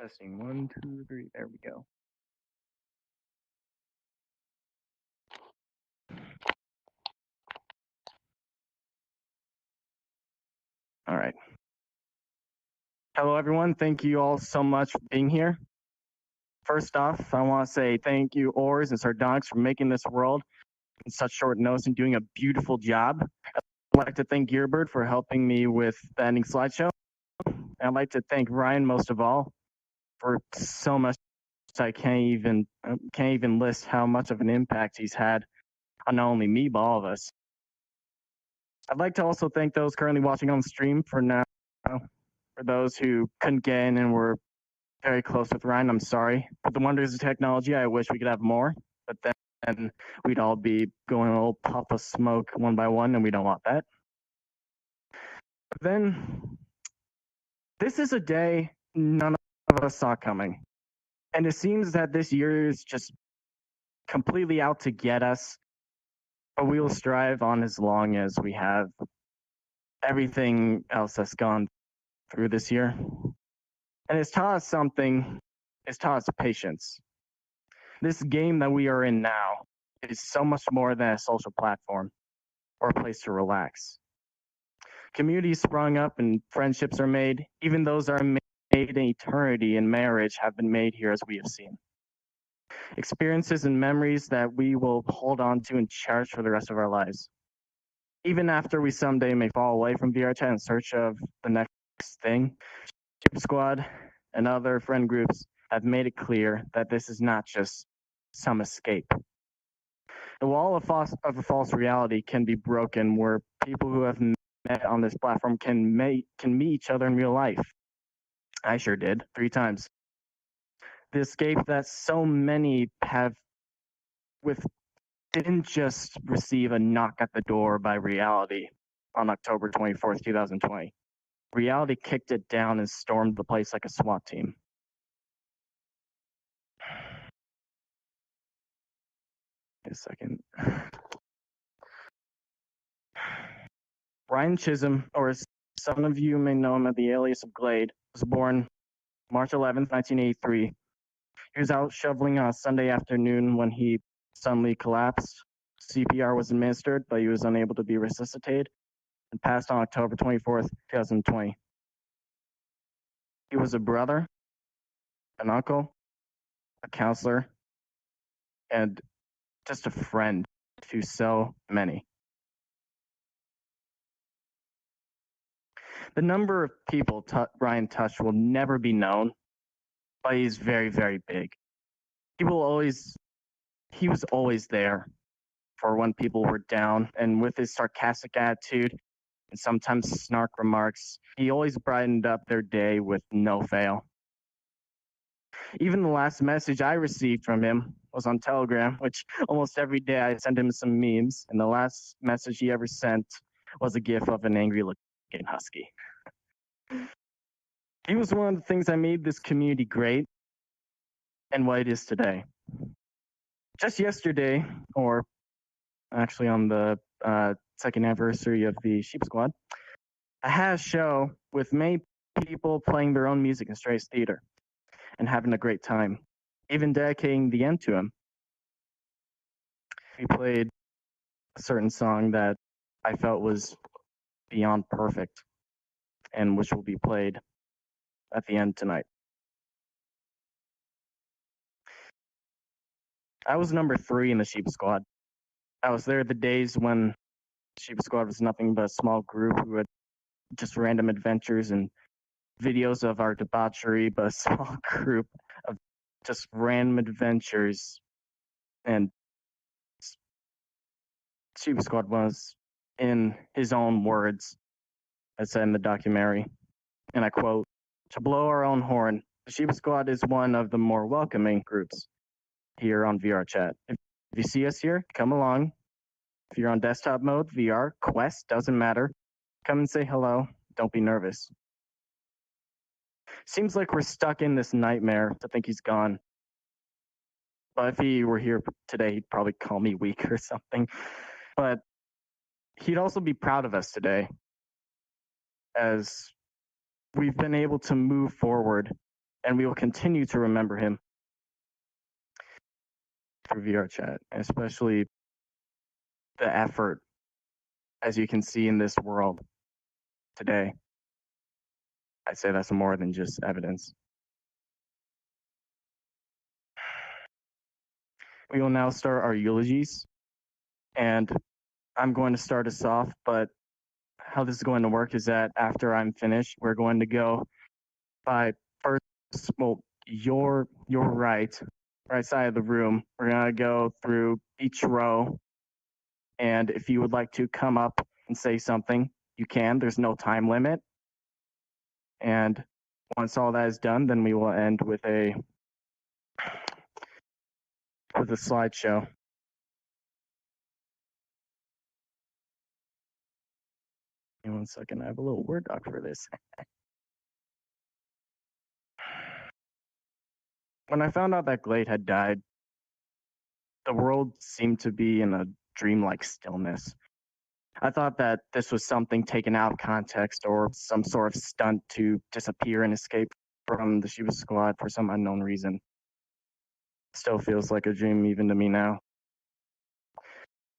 Testing 1, 2, 3. There we go. All right. Hello, everyone. Thank you all so much for being here. First off, I want to say thank you, Ors and Sardonyx, for making this world in such short notice and doing a beautiful job. I'd like to thank Gearbird for helping me with the ending slideshow. And I'd like to thank Ryan most of all for so much. I can't even list how much of an impact he's had on not only me but all of us. I'd like to also thank those currently watching on the stream for now. For those who couldn't get in and were very close with Ryan, I'm sorry. But the wonders of technology, I wish we could have more. But then we'd all be going a little puff of smoke one by one, and we don't want that. But then, this is a day none of us saw coming. And it seems that this year is just completely out to get us. But we will strive on as long as we have everything else that's gone through this year. And it's taught us something. It's taught us patience. This game that we are in now is so much more than a social platform or a place to relax. Communities sprung up and friendships are made. Even those are made in eternity in marriage have been made here, as we have seen. Experiences and memories that we will hold on to and cherish for the rest of our lives. Even after we someday may fall away from VRChat in search of the next thing, Shiba Squad and other friend groups have made it clear that this is not just some escape. The wall of a false reality can be broken where people who have met on this platform can meet each other in real life. I sure did, 3 times. The escape that so many have didn't just receive a knock at the door by reality on October 24th, 2020. Reality kicked it down and stormed the place like a SWAT team. Wait a second. Brian Chisholm, or as some of you may know him at the alias of Glaide, was born March 11th, 1983. He was out shoveling on a Sunday afternoon when he suddenly collapsed. CPR was administered, but he was unable to be resuscitated and passed on October 24th, 2020. He was a brother, an uncle, a counselor, and just a friend to so many. The number of people Brian touched will never be known, but he's very, very big. He was always there for when people were down, and with his sarcastic attitude and sometimes snark remarks, he always brightened up their day with no fail. Even the last message I received from him was on Telegram, which almost every day I send him some memes, and the last message he ever sent was a gif of an angry-looking husky. He was one of the things that made this community great and what it is today. Just yesterday, or actually on the second anniversary of the Shiba Squad, I had a show with many people playing their own music in Stray's Theater and having a great time, even dedicating the end to him. We played a certain song that I felt was beyond perfect and which will be played at the end tonight. I was number 3 in the Shiba Squad. I was there the days when Shiba Squad was nothing but a small group who had just random adventures and videos of our debauchery, but a small group of just random adventures. And Shiba Squad was, in his own words, as said in the documentary, and I quote, "To blow our own horn, the Shiba Squad is one of the more welcoming groups here on VRChat. If you see us here, come along. If you're on desktop mode, VR, Quest, doesn't matter. Come and say hello. Don't be nervous." Seems like we're stuck in this nightmare to think he's gone. But if he were here today, he'd probably call me weak or something. But he'd also be proud of us today, as we've been able to move forward and we will continue to remember him through VRChat, especially the effort, as you can see in this world today. I'd say that's more than just evidence. We will now start our eulogies, and I'm going to start us off, but how this is going to work is that after I'm finished, we're going to go by first, well, your right side of the room. We're going to go through each row, and if you would like to come up and say something, you can. There's no time limit. And once all that is done, then we will end with a slideshow. Give me 1 second. I have a little Word doc for this. When I found out that Glaide had died, the world seemed to be in a dreamlike stillness. I thought that this was something taken out of context or some sort of stunt to disappear and escape from the Shiba Squad for some unknown reason. Still feels like a dream even to me now.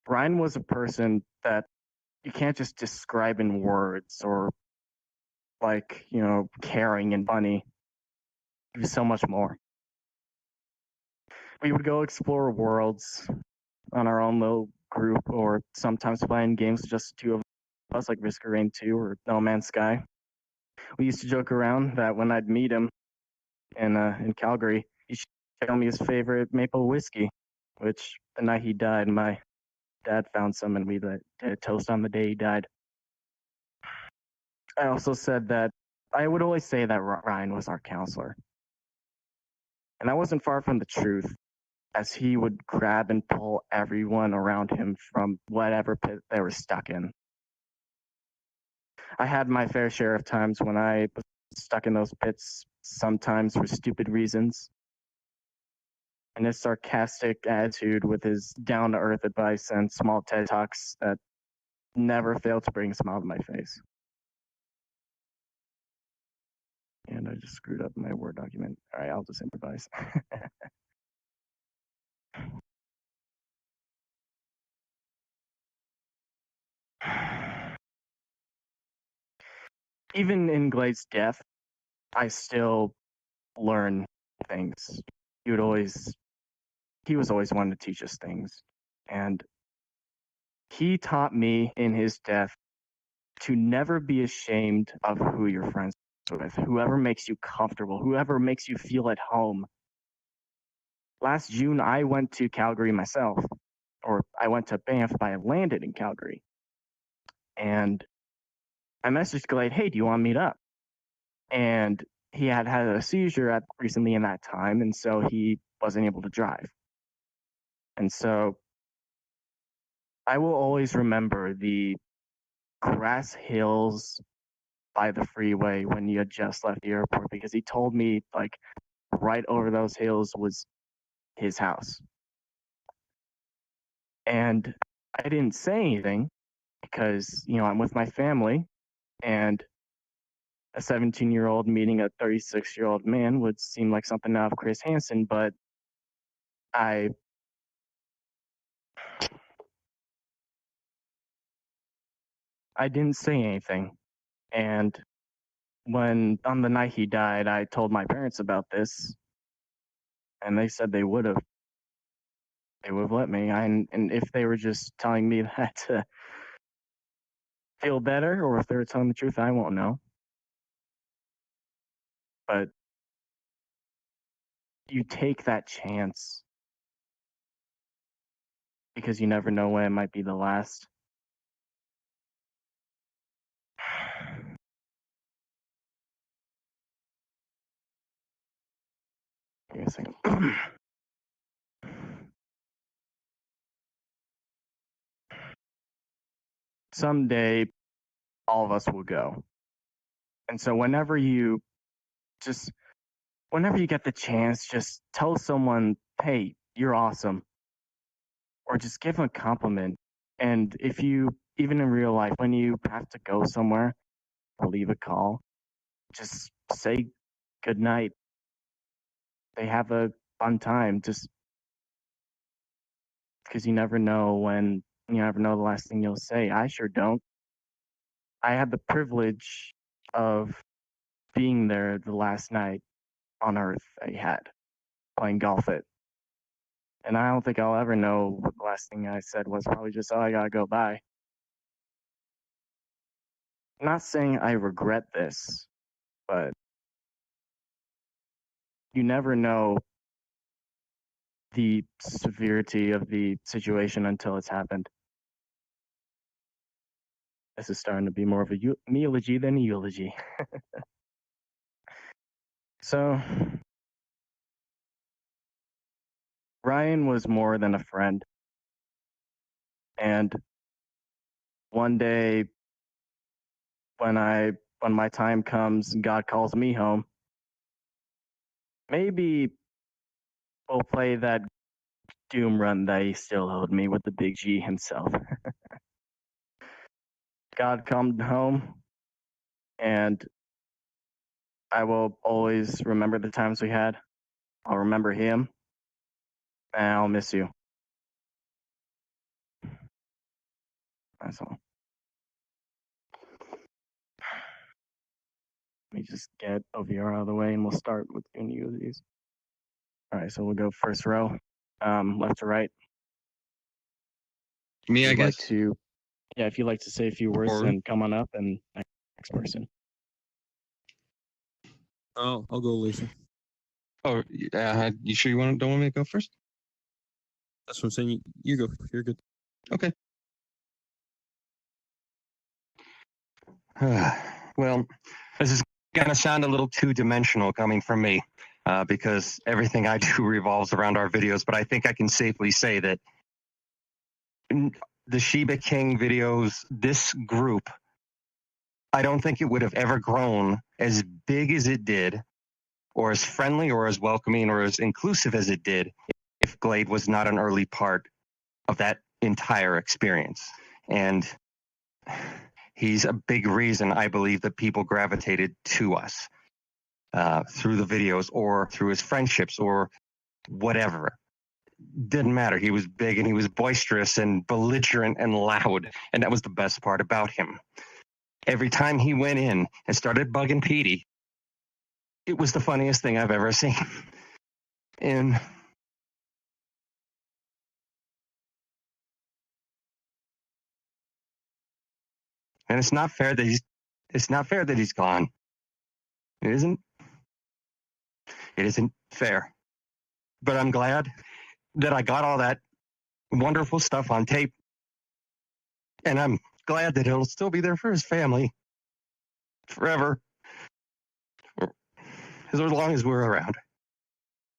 Ryan was a person that you can't just describe in words or like, caring and funny. He was so much more. We would go explore worlds on our own little group, or sometimes playing games just the two of us, like Risk of Rain 2 or No Man's Sky. We used to joke around that when I'd meet him in Calgary, he should tell me his favorite maple whiskey, which the night he died, my dad found some and we did a toast on the day he died. I also said that I would always say that Ryan was our counselor. And that wasn't far from the truth, as he would grab and pull everyone around him from whatever pit they were stuck in. I had my fair share of times when I was stuck in those pits, sometimes for stupid reasons. And his sarcastic attitude with his down-to-earth advice and small TED Talks that never failed to bring a smile to my face. And I just screwed up my Word document. All right, I'll just improvise. Even in Glaide's death, I still learn things. He was always one to teach us things. And he taught me in his death to never be ashamed of who you're friends with, whoever makes you comfortable, whoever makes you feel at home. Last June, I went to Calgary myself, or I went to Banff, but I landed in Calgary. And I messaged Glaide, hey, do you want to meet up? And he had a seizure recently in that time, and so he wasn't able to drive. And so I will always remember the grass hills by the freeway when you had just left the airport, because he told me like right over those hills was his house. And I didn't say anything because, I'm with my family, and a 17-year-old meeting a 36-year-old man would seem like something out of Chris Hansen, but I didn't say anything. And when on the night he died, I told my parents about this, and they said they would have let me. And if they were just telling me that to feel better, or if they were telling the truth, I won't know. But you take that chance because you never know when it might be the last. Give me a second. Someday, all of us will go. And so whenever you get the chance, just tell someone, hey, you're awesome. Or just give them a compliment. And if you, even in real life, when you have to go somewhere or leave a call, just say good night they have a fun time. Just because you never know the last thing you'll say. I sure don't. I had the privilege of being there the last night on Earth I had, playing golf it. And I don't think I'll ever know what the last thing I said was. Probably just, oh, I gotta go by. I'm not saying I regret this, but you never know the severity of the situation until it's happened. This is starting to be more of a eulogy than a eulogy. So, Ryan was more than a friend. And one day, when my time comes and God calls me home, maybe we'll play that Doom run that he still owed me with the big G himself. God come home, and I will always remember the times we had. I'll remember him, and I'll miss you. That's all. Let me just get OVR out of the way, and we'll start with doing these. All right, so we'll go first row, left to right. Me, I guess. If you'd like to say a few words, then come on up, and next person. Oh, I'll go, Lisa. Oh, you sure don't want me to go first? That's what I'm saying. You go. You're good. Okay. Well, this is going to sound a little two-dimensional coming from me, because everything I do revolves around our videos, but I think I can safely say that the Shiba King videos, this group, I don't think it would have ever grown as big as it did, or as friendly, or as welcoming, or as inclusive as it did, if Glaide was not an early part of that entire experience. And he's a big reason, I believe, that people gravitated to us through the videos, or through his friendships, or whatever. Didn't matter. He was big, and he was boisterous and belligerent and loud, and that was the best part about him. Every time he went in and started bugging Petey, it was the funniest thing I've ever seen. And it's not fair that he's gone. It isn't fair. But I'm glad that I got all that wonderful stuff on tape. And I'm glad that it'll still be there for his family forever. As long as we're around.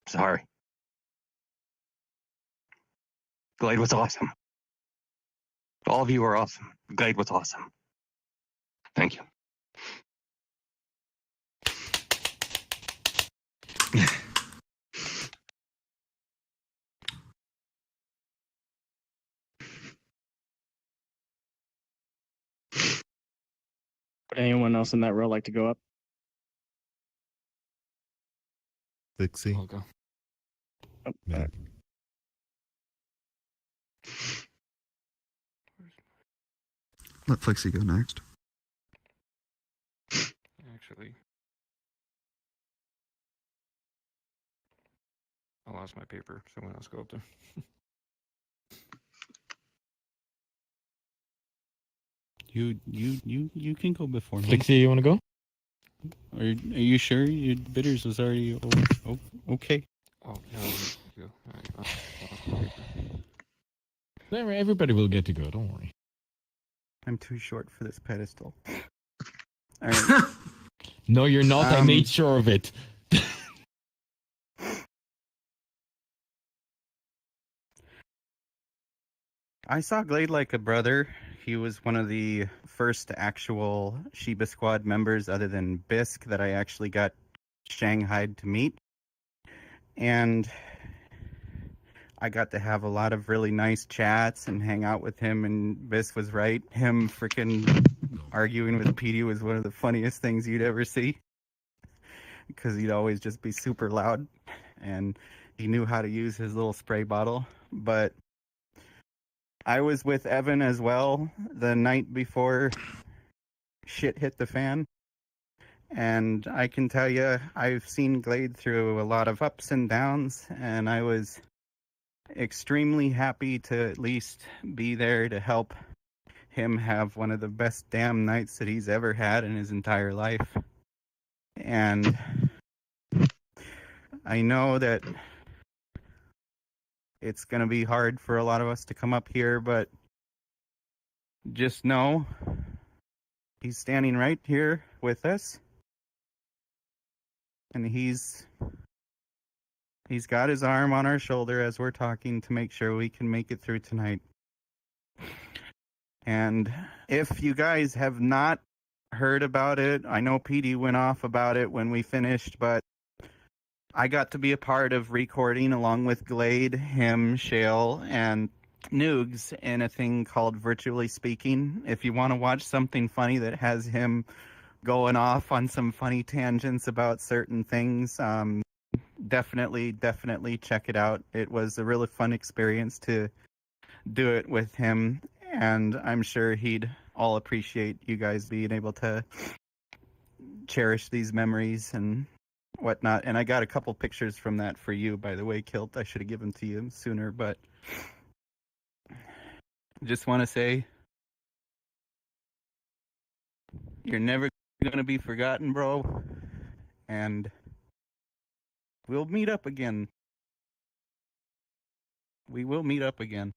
Sorry. Glaide was awesome. All of you are awesome. Glaide was awesome. Thank you. Would anyone else in that row like to go up? Dixie. I'll go. Oh, Yeah. Let Flexi go next. Actually, I lost my paper. Someone else go up there. You can go before me. Flexi, you want to go? Are you sure your bitters was already okay? Oh, no. You go. All right. I lost my paper. Everybody will get to go. Don't worry. I'm too short for this pedestal. All right. No, you're not. I made sure of it. I saw Glaide like a brother. He was one of the first actual Shiba Squad members, other than Bisque, that I actually got shanghaied to meet. And I got to have a lot of really nice chats and hang out with him, and Bisque was right. Him freaking arguing with Petey was one of the funniest things you'd ever see, because he'd always just be super loud. and he knew how to use his little spray bottle. But I was with Evan as well the night before shit hit the fan. And I can tell you, I've seen Glaide through a lot of ups and downs, and I was extremely happy to at least be there to help him have one of the best damn nights that he's ever had in his entire life. And I know that it's going to be hard for a lot of us to come up here, but just know he's standing right here with us. And he's got his arm on our shoulder as we're talking to make sure we can make it through tonight. And if you guys have not heard about it, I know PD went off about it when we finished, but I got to be a part of recording along with Glaide, him, Shale, and Noogs in a thing called Virtually Speaking. If you want to watch something funny that has him going off on some funny tangents about certain things, definitely check it out. It was a really fun experience to do it with him, and I'm sure he'd all appreciate you guys being able to cherish these memories and whatnot. And I got a couple pictures from that for you, by the way, Kilt. I should have given to you sooner, but just want to say you're never gonna be forgotten, bro, and we'll meet up again. We will meet up again.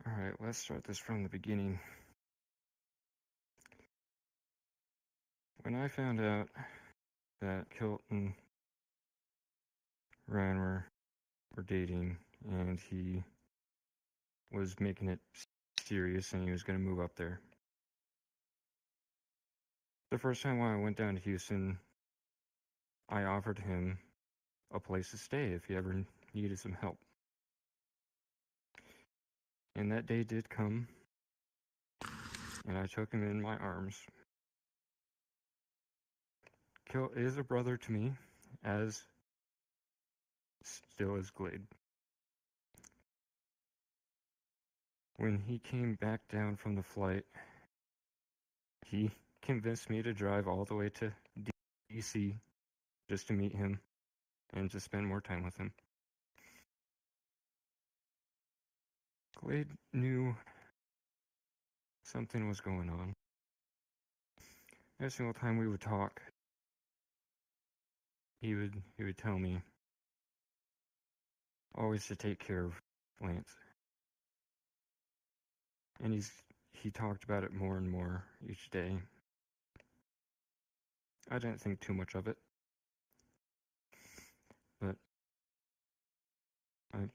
Alright, let's start this from the beginning. When I found out that Kilt and Ryan were dating, and he was making it serious and he was going to move up there. The first time when I went down to Houston, I offered him a place to stay if he ever needed some help. And that day did come, and I took him in my arms. Kilt is a brother to me, as still is Glaide. When he came back down from the flight, he convinced me to drive all the way to DC just to meet him and to spend more time with him. Glaide knew something was going on. Every single time we would talk, he would tell me always to take care of Lance. And he talked about it more and more each day. I didn't think too much of it, but I'm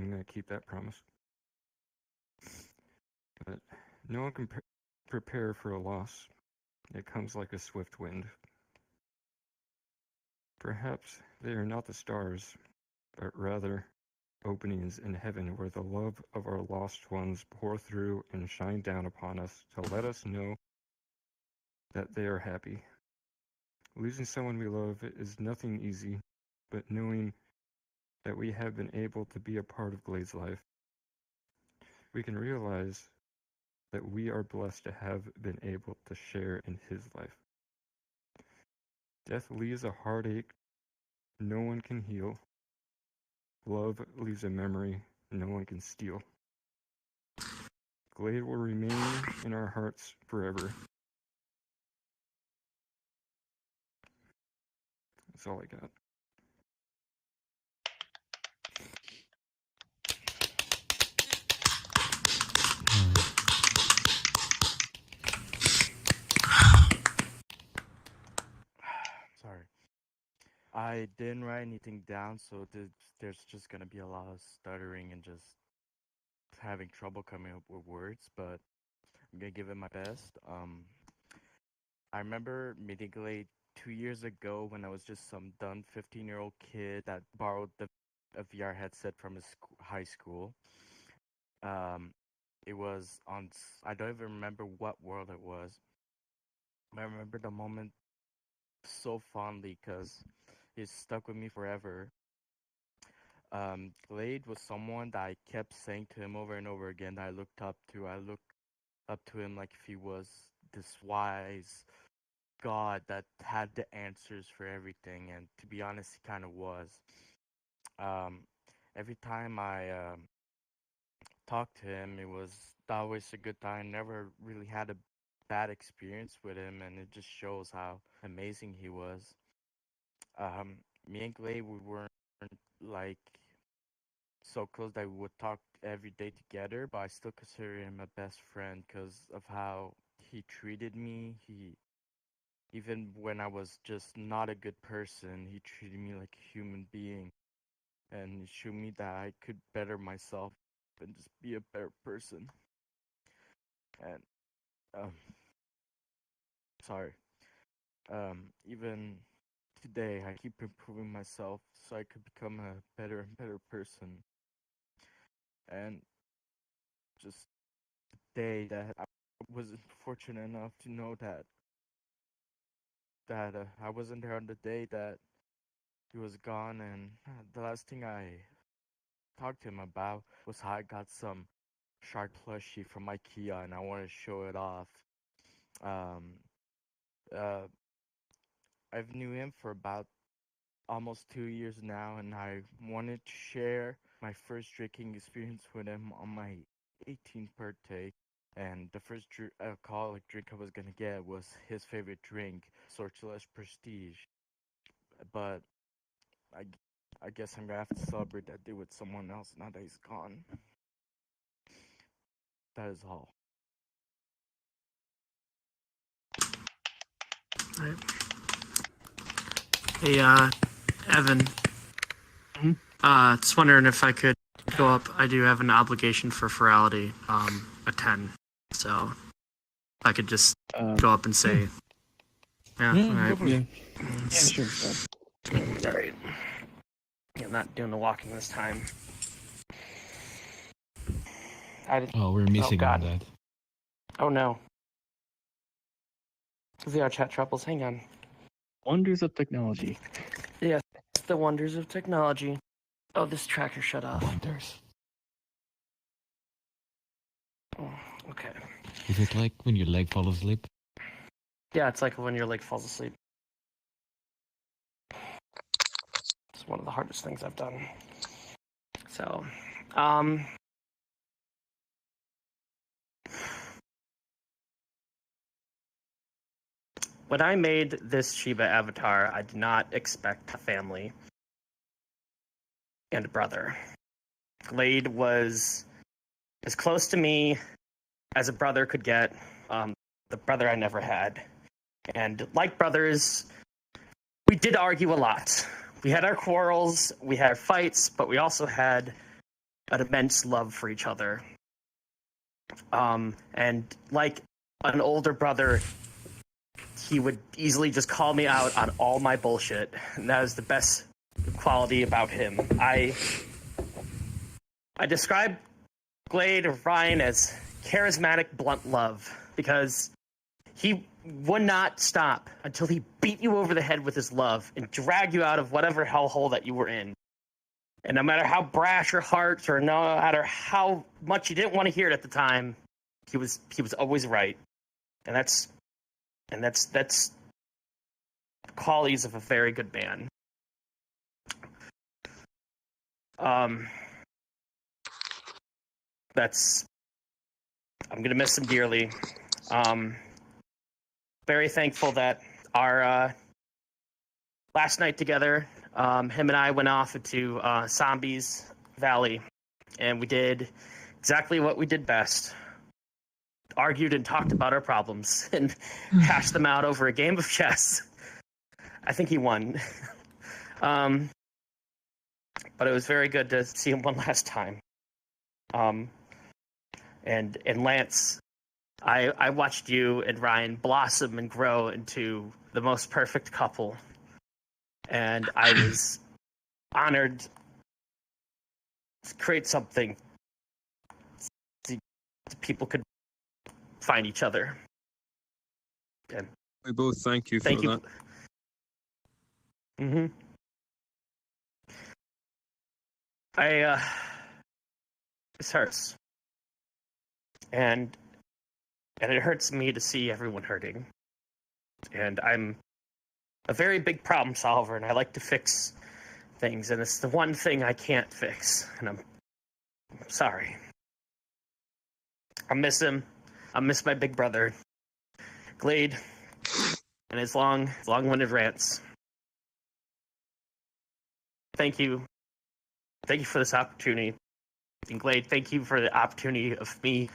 gonna keep that promise. But no one can prepare for a loss. It comes like a swift wind. Perhaps they are not the stars, but rather openings in heaven where the love of our lost ones pour through and shine down upon us to let us know that they are happy. Losing someone we love is nothing easy, but knowing that we have been able to be a part of Glaide's life, we can realize that we are blessed to have been able to share in his life. Death leaves a heartache no one can heal. Love leaves a memory no one can steal. Glaide will remain in our hearts forever. That's all I got. Sorry. I didn't write anything down, so there's just gonna be a lot of stuttering and just having trouble coming up with words, but I'm gonna give it my best. I remember meeting Glade 2 years ago when I was just some dumb 15-year-old kid that borrowed a VR headset from his high school. It was on. I don't even remember what world it was. I remember the moment so fondly because it stuck with me forever. Glaide was someone that I kept saying to him over and over again that I looked up to. I looked up to him like if he was this wise God that had the answers for everything, and to be honest, he kind of was. Every time I talked to him, it was always a good time. Never really had a bad experience with him, and it just shows how amazing he was. Me and Glaide, we weren't like so close that we would talk every day together, but I still consider him a best friend because of how he treated me. Even when I was just not a good person, he treated me like a human being, and he showed me that I could better myself and just be a better person. And sorry, even today I keep improving myself so I could become a better and better person. And just the day that I wasn't fortunate enough to know that I wasn't there on the day that he was gone, and the last thing I talked to him about was how I got some shark plushie from IKEA and I want to show it off. Um, uh, I've knew him for about almost 2 years now, and I wanted to share my first drinking experience with him on my 18th birthday. And the first alcoholic drink I was gonna get was his favorite drink, Sortilege Prestige. But I, I guess I'm gonna have to celebrate that day with someone else now that he's gone. That is all. Right. Hey, Evan. Just wondering if I could go up. I do have an obligation for Ferality, at 10. So, if I could just go up and say, yeah, alright. Yeah. Yeah, sure. Alright. I'm not doing the walking this time. Oh, we're missing on God. that. Oh no. VRChat troubles, hang on. Wonders of technology. Yes, the wonders of technology. Oh, this tracker shut off. Wonders. Oh, okay. Is it like when your leg falls asleep? Yeah, it's like when your leg falls asleep. It's one of the hardest things I've done. So, when I made this Shiba avatar, I did not expect a family and a brother. Glaide was as close to me as a brother could get, the brother I never had. And like brothers, we did argue a lot. We had our quarrels, we had our fights, but we also had an immense love for each other. And like an older brother, he would easily just call me out on all my bullshit. And that was the best quality about him. I describe Glaide or Ryan as charismatic, blunt love because he would not stop until he beat you over the head with his love and drag you out of whatever hellhole that you were in. And no matter how brash your heart, or no matter how much you didn't want to hear it at the time, he was always right. And that's qualities of a very good man. I'm gonna miss him dearly. Very thankful that our last night together, him and I went off into Zombies Valley, and we did exactly what we did best. Argued and talked about our problems and hashed them out over a game of chess. I think he won. But it was very good to see him one last time. And Lance, I watched you and Ryan blossom and grow into the most perfect couple, and I was honored to create something so people could find each other. And we both thank you for that. Mm-hmm. This hurts. And it hurts me to see everyone hurting. And I'm a very big problem solver, and I like to fix things, and it's the one thing I can't fix, and I'm sorry. I miss him. I miss my big brother, Glaide, and his long-winded rants. Thank you. Thank you for this opportunity. And Glaide, thank you for the opportunity of me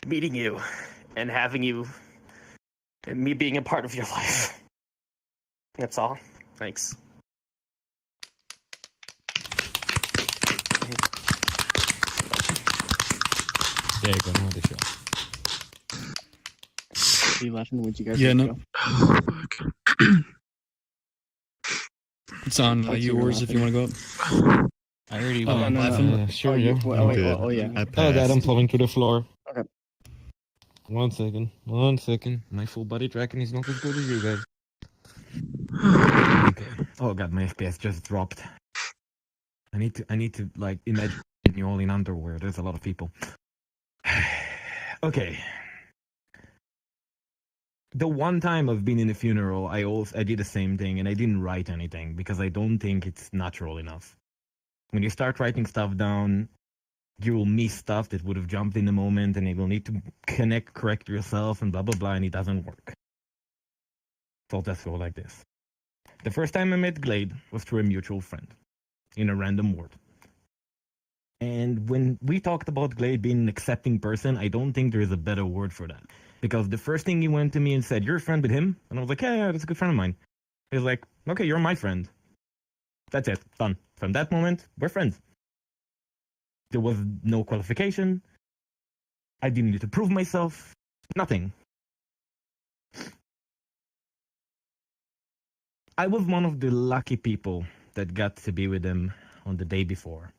meeting you and having you and me being a part of your life. That's all. Thanks. There you go, another shot. Would you guys Yeah, like no. to go? Oh, fuck. It's on What's you, your Ors, if you want to go up. I already Oh, went. no, no. Sure, oh, yeah. you, well, I'm wait, good. oh, yeah. I Oh, passed. Dad, I'm falling to the floor. Okay. 1 second. 1 second. My full body tracking is not as good as you guys. Okay. Oh god, my FPS just dropped. I need to like imagine you all in underwear. There's a lot of people. Okay. The one time I've been in a funeral, I did the same thing, and I didn't write anything because I don't think it's natural enough. When you start writing stuff down, you will miss stuff that would have jumped in the moment, and you will need to correct yourself, and blah blah blah, and it doesn't work. So let's go like this. The first time I met Glaide was through a mutual friend in a random ward. And when we talked about Glaide being an accepting person, I don't think there is a better word for that. Because the first thing he went to me and said, "You're a friend with him?" And I was like, yeah, that's a good friend of mine. He was like, "Okay, you're my friend." That's it, done. From that moment, we're friends. There was no qualification. I didn't need to prove myself. Nothing. I was one of the lucky people that got to be with him on the day before.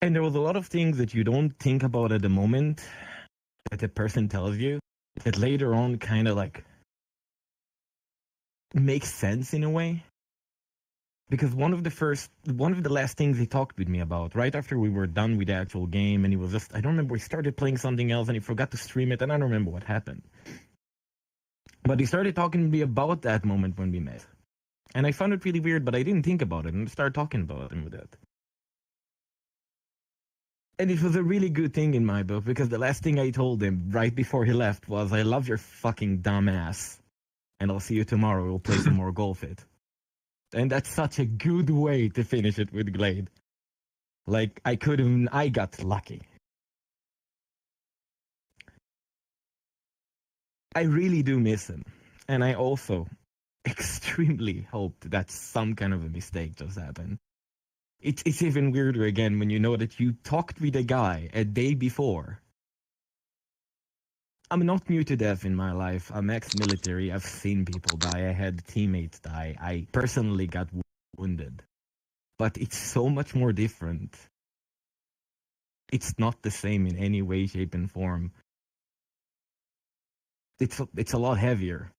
And there was a lot of things that you don't think about at the moment that the person tells you that later on kind of like makes sense in a way. Because one of the last things he talked with me about, right after we were done with the actual game, and he was just, I don't remember, he started playing something else and he forgot to stream it, and I don't remember what happened. But he started talking to me about that moment when we met. And I found it really weird, but I didn't think about it, and I started talking about him with it. And it was a really good thing in my book, because the last thing I told him right before he left was, "I love your fucking dumb ass, and I'll see you tomorrow, we'll play some more golf it." And that's such a good way to finish it with Glaide. Like, I got lucky. I really do miss him. And I also extremely hope that some kind of a mistake just happened. It's even weirder again when you know that you talked with a guy a day before. I'm not new to death in my life. I'm ex-military. I've seen people die. I had teammates die. I personally got wounded. But it's so much more different. It's not the same in any way, shape, and form. It's a lot heavier.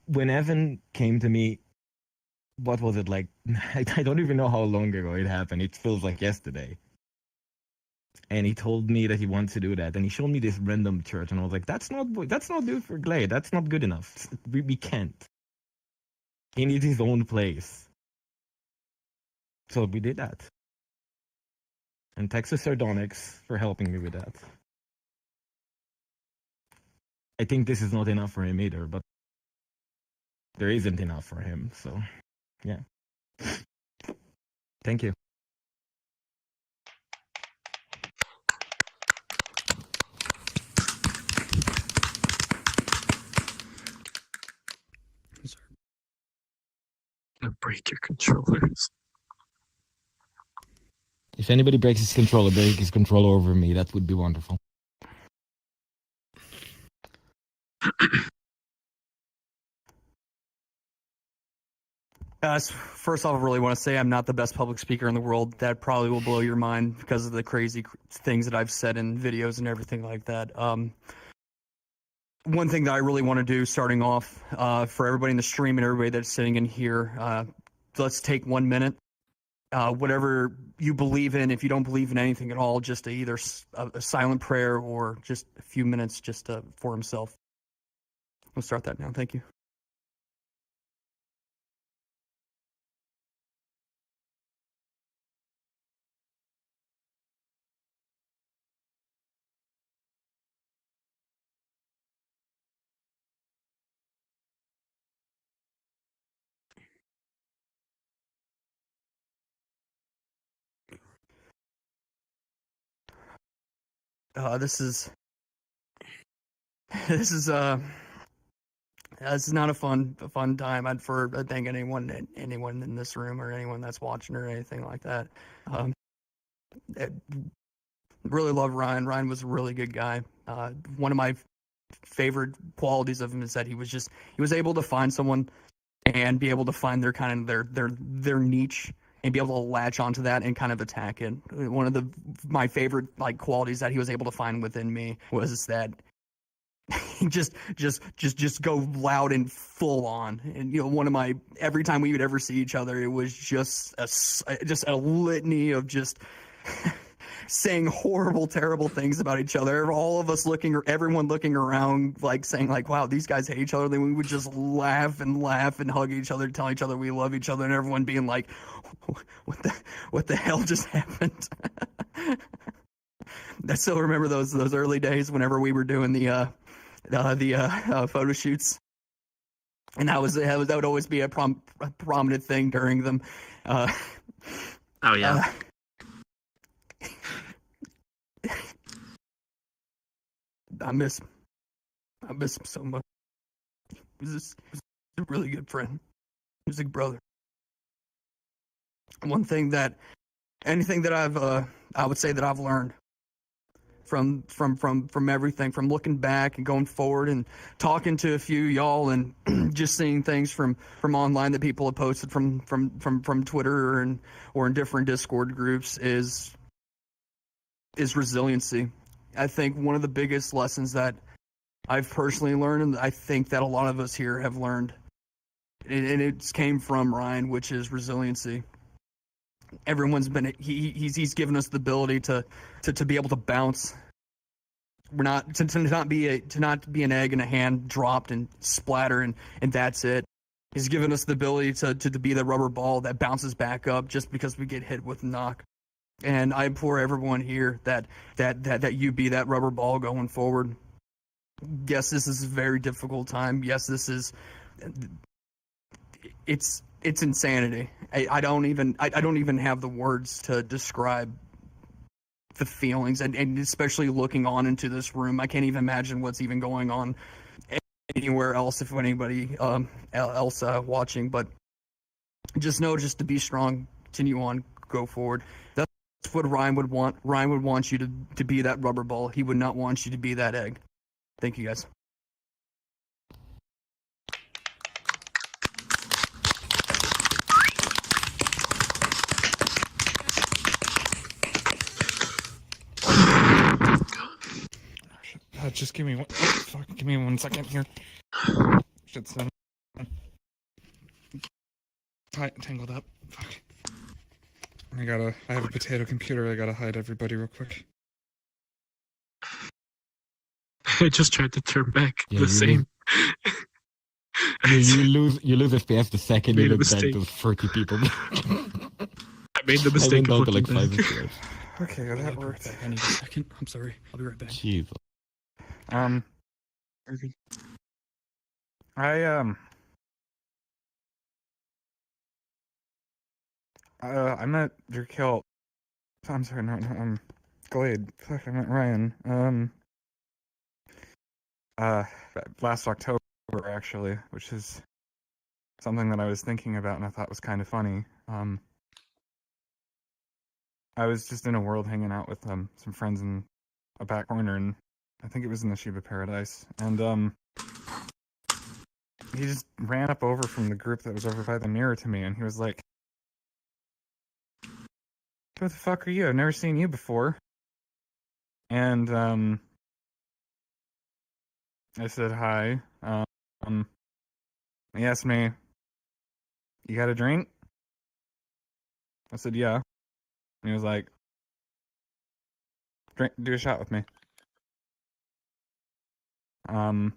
When Evan came to me, what was it like? I don't even know how long ago it happened. It feels like yesterday. And he told me that he wants to do that, and he showed me this random church, and I was like, that's not good for Glaide. That's not good enough. We can't. He needs his own place. So we did that. And Texas Sardonyx for helping me with that. I think this is not enough for him either, but there isn't enough for him, so yeah. Thank you. Gonna break your controllers. If anybody breaks his controller over me, that would be wonderful. First off, I really want to say I'm not the best public speaker in the world. That probably will blow your mind because of the crazy things that I've said in videos and everything like that. One thing that I really want to do, starting off, for everybody in the stream and everybody that's sitting in here, let's take 1 minute. Whatever you believe in, if you don't believe in anything at all, just either a silent prayer or just a few minutes just for himself. We'll start that now. Thank you. This is not a fun time. I thank anyone in this room or anyone that's watching or anything like that. Really love Ryan. Ryan was a really good guy. One of my favorite qualities of him is that he was able to find someone and be able to find their kind of their niche and be able to latch onto that and kind of attack it. One of my favorite qualities that he was able to find within me was that just go loud and full on. And one of my, every time we would ever see each other, it was just a litany of just saying horrible, terrible things about each other. All of us everyone looking around, saying wow, these guys hate each other. Then we would just laugh and hug each other, tell each other we love each other, and everyone being like, what the hell just happened? I still remember those early days whenever we were doing the photo shoots, and that would always be a prominent thing during them. Oh yeah. I miss him so much. He was a really good friend. He was a brother. Anything that I would say that I've learned from everything, from looking back and going forward and talking to a few y'all and just seeing things from online that people have posted from Twitter or in different Discord groups is resiliency. I think one of the biggest lessons that I've personally learned, and I think that a lot of us here have learned, and it came from Ryan, which is resiliency. Everyone's been he's given us the ability to be able to bounce. We're not to not be an egg in a hand dropped and splatter and that's it. He's given us the ability to be the rubber ball that bounces back up just because we get hit with a knock. And I implore everyone here that you be that rubber ball going forward. Yes, this is a very difficult time. Yes, it's insanity. I don't even have the words to describe the feelings, and especially looking on into this room. I can't even imagine what's even going on anywhere else, if anybody else watching. But just know, just to be strong, continue on, go forward. That's what Ryan would want. Ryan would want you to be that rubber ball. He would not want you to be that egg. Thank you, guys. Just give me one. Give me 1 second here. Shit's done. Tangled up. Fuck. I have a potato computer. I gotta hide everybody real quick. I just tried to turn back Yeah, the same. You lose FPS the second you Made a look back mistake. to 30 people. I made the mistake of looking back. 5 FPS. Okay, that worked. I need a second. I'm sorry. I'll be right back. Jeez. I met your kill. I'm sorry, no, Glaide. Fuck, I meant Ryan. Last October, actually, which is something that I was thinking about and I thought was kind of funny. I was just in a world hanging out with some friends in a back corner, and I think it was in the Shiba Paradise, and he just ran up over from the group that was over by the mirror to me, and he was like, "Who the fuck are you? I've never seen you before." And I said hi. He asked me, "You got a drink?" I said, "Yeah." And he was like, "Drink, do a shot with me." And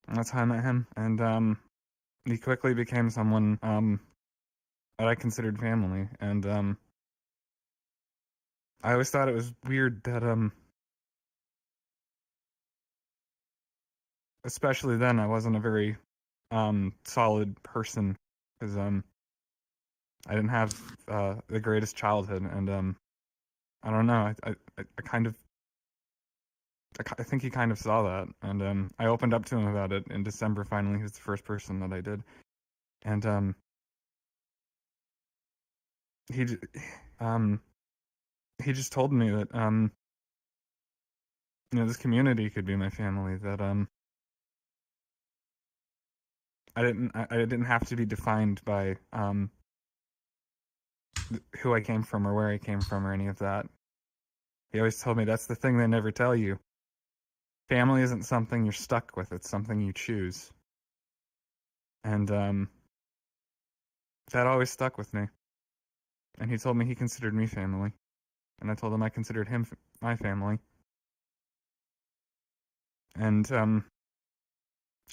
that's how I met him, and he quickly became someone that I considered family, and I always thought it was weird that especially then I wasn't a very solid person, because I didn't have the greatest childhood, and I don't know, I kind of I think he kind of saw that, and I opened up to him about it in December. Finally, he was the first person that I did, and he he just told me that this community could be my family, that I didn't have to be defined by who I came from or where I came from or any of that. He always told me that's the thing they never tell you. Family isn't something you're stuck with, it's something you choose. And that always stuck with me. And he told me he considered me family. And I told him I considered him my family. And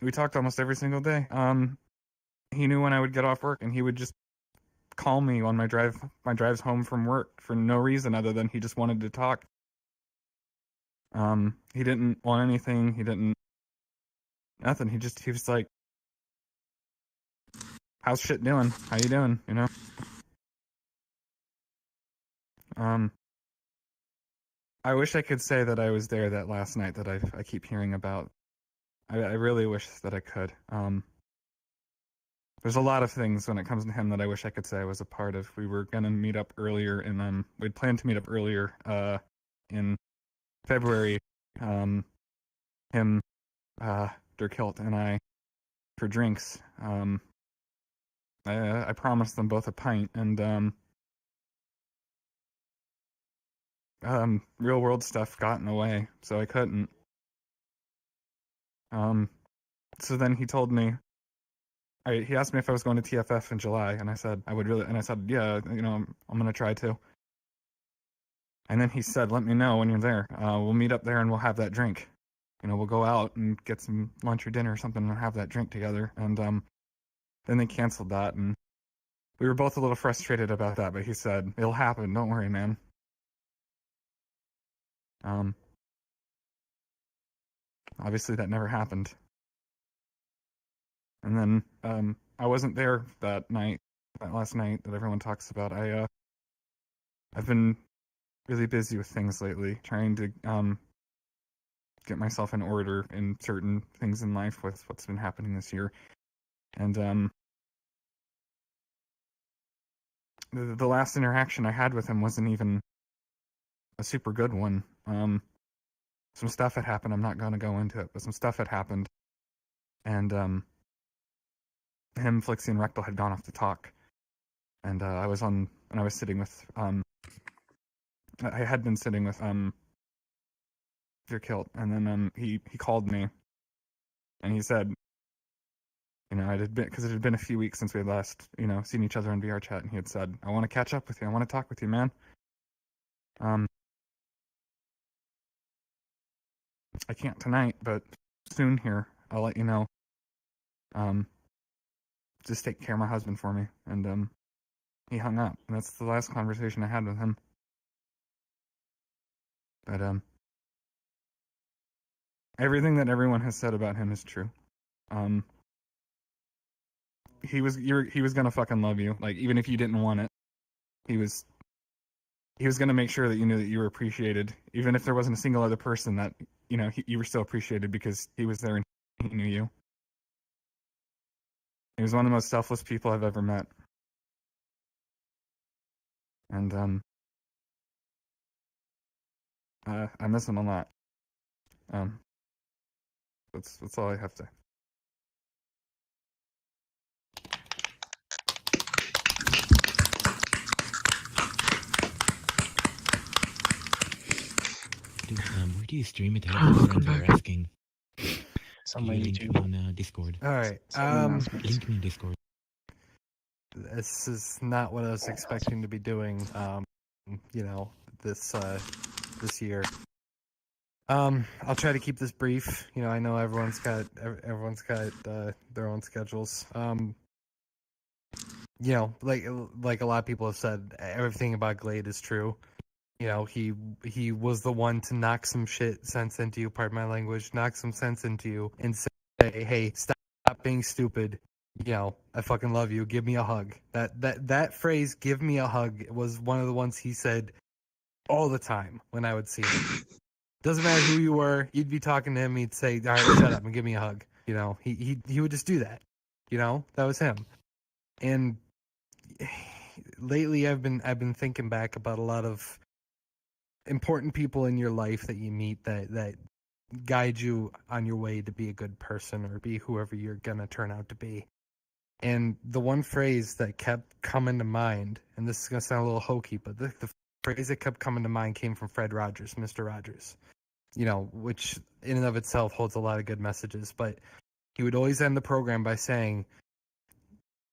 we talked almost every single day. He knew when I would get off work, and he would just call me on my drives home from work for no reason other than he just wanted to talk. He didn't want anything. He didn't nothing. He was like, "How's shit doing? How you doing?" You know. I wish I could say that I was there that last night that I keep hearing about. I really wish that I could. There's a lot of things when it comes to him that I wish I could say I was a part of. We were gonna meet up earlier, and we'd planned to meet up earlier in February. Him, Dirk Hilt, and I for drinks. I promised them both a pint, and real world stuff got in the way, so I couldn't. So then he told me, he asked me if I was going to TFF in July, and I said I would really, and I said, yeah, I'm gonna try to. And then he said, let me know when you're there. We'll meet up there and we'll have that drink. We'll go out and get some lunch or dinner or something and have that drink together. And then they canceled that, and we were both a little frustrated about that. But he said, it'll happen. Don't worry, man. Obviously that never happened. And then I wasn't there that last night that everyone talks about. I've been really busy with things lately, trying to get myself in order in certain things in life with what's been happening this year. And the last interaction I had with him wasn't even a super good one. Some stuff had happened. I'm not going to go into it, but some stuff had happened. And him, Flixie, and Rectal had gone off to talk. And I was sitting with I had been sitting with your kilt, and then he called me, and he said, because it had been a few weeks since we had last seen each other in VRChat, and he had said, I want to catch up with you, I want to talk with you, man. I can't tonight, but soon here I'll let you know. Just take care of my husband for me. And he hung up, and that's the last conversation I had with him. But everything that everyone has said about him is true. He was gonna fucking love you, like, even if you didn't want it. He was gonna make sure that you knew that you were appreciated, even if there wasn't a single other person that you were still appreciated because he was there and he knew you. He was one of the most selfless people I've ever met. And I miss him a lot. That's all I have to say. do you stream it? A lot of friends are asking. It's on Can my you link YouTube. me on Discord? All right. Link me in Discord. This is not what I was expecting to be doing. This year. I'll try to keep this brief. I know everyone's got their own schedules. Like a lot of people have said, everything about Glaide is true. He was the one to knock some sense into you, pardon my language, knock some sense into you and say, hey, stop being stupid. I fucking love you. Give me a hug. That phrase, give me a hug, was one of the ones he said all the time when I would see him. Doesn't matter who you were, you'd be talking to him, he'd say, all right, shut up and give me a hug. He would just do that. That was him. And lately I've been thinking back about a lot of important people in your life that you meet that guide you on your way to be a good person or be whoever you're gonna turn out to be. And the one phrase that kept coming to mind, and this is gonna sound a little hokey, but the phrase that kept coming to mind came from Fred Rogers, Mr. Rogers. Which in and of itself holds a lot of good messages, but he would always end the program by saying,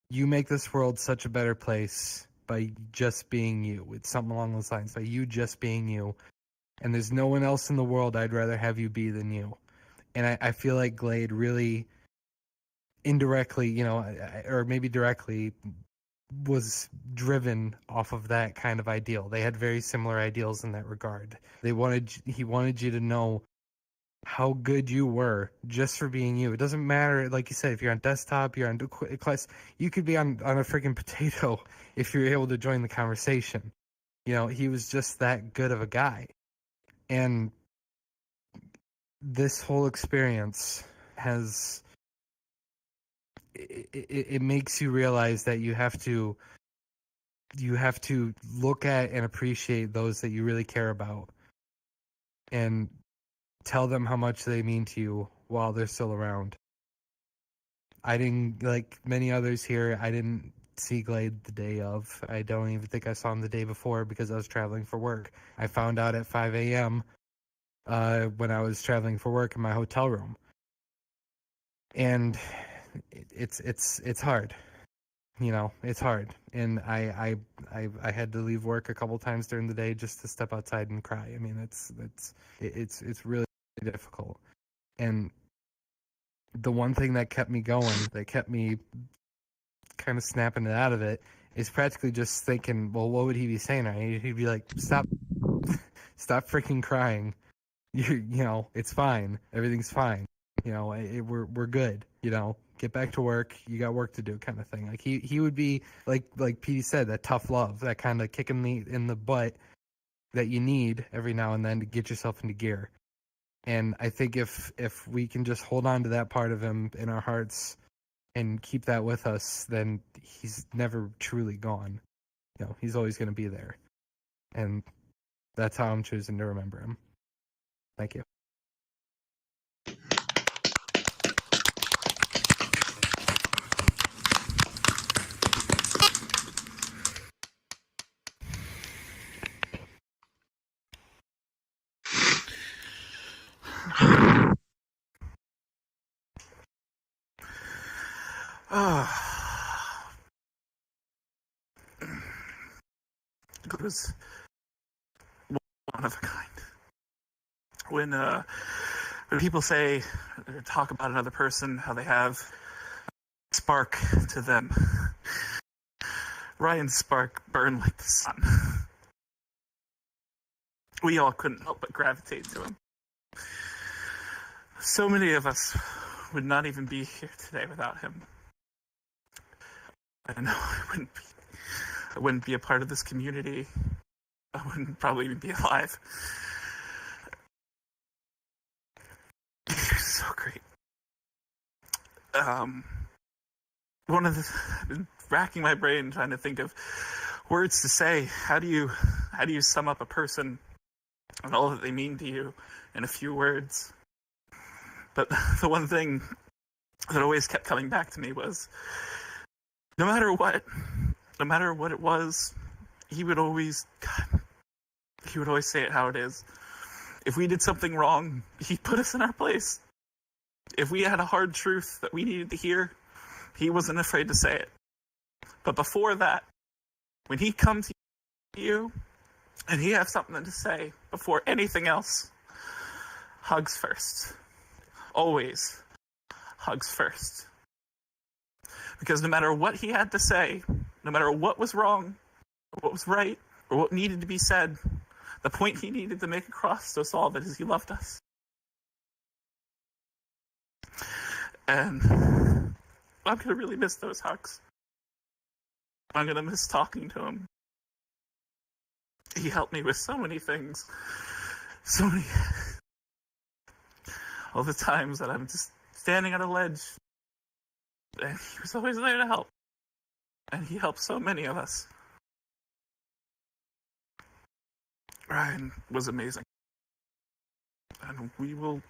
you make this world such a better place by just being you. It's something along those lines, by you just being you. And there's no one else in the world I'd rather have you be than you. And I feel like Glaide really indirectly, or maybe directly, was driven off of that kind of ideal. They had very similar ideals in that regard. He wanted you to know how good you were just for being you. It doesn't matter, like you said, if you're on desktop, you're on class, you could be on a freaking potato if you're able to join the conversation. He was just that good of a guy. And this whole experience has, it makes you realize that you have to look at and appreciate those that you really care about and tell them how much they mean to you while they're still around. I didn't, like many others here, I didn't see Glaide the day of. I don't even think I saw him the day before because I was traveling for work. I found out at 5 a.m. When I was traveling for work in my hotel room. And it's hard. It's hard. And I had to leave work a couple times during the day just to step outside and cry. I mean, it's really difficult. And the one thing that kept me going, that kept me kind of snapping it out of it, is practically just thinking, well, what would he be saying? He'd be like, stop freaking crying. It's fine. Everything's fine. We're good. Get back to work. You got work to do, kind of thing. Like he would be like Petey said, that tough love, that kind of kick in the butt that you need every now and then to get yourself into gear. And I think if we can just hold on to that part of him in our hearts and keep that with us, then he's never truly gone. He's always going to be there. And that's how I'm choosing to remember him. Thank you. It was one of a kind. When people talk about another person, how they have a spark to them, Ryan's spark burned like the sun. We all couldn't help but gravitate to him. So many of us would not even be here today without him. I know I wouldn't be a part of this community. I wouldn't probably even be alive. He was so great. I've been racking my brain trying to think of words to say. How do you sum up a person and all that they mean to you in a few words? But the one thing that always kept coming back to me was, no matter what it was, he would always say it how it is. If we did something wrong, he put us in our place. If we had a hard truth that we needed to hear, he wasn't afraid to say it. But before that, when he comes to you and he has something to say before anything else, hugs first. Always hugs first. Because no matter what he had to say, no matter what was wrong, or what was right, or what needed to be said, the point he needed to make across to us all that is he loved us. And I'm going to really miss those hugs. I'm going to miss talking to him. He helped me with so many things. So many. All the times that I'm just standing on a ledge. And he was always there to help. And he helped so many of us. Ryan was amazing. And we will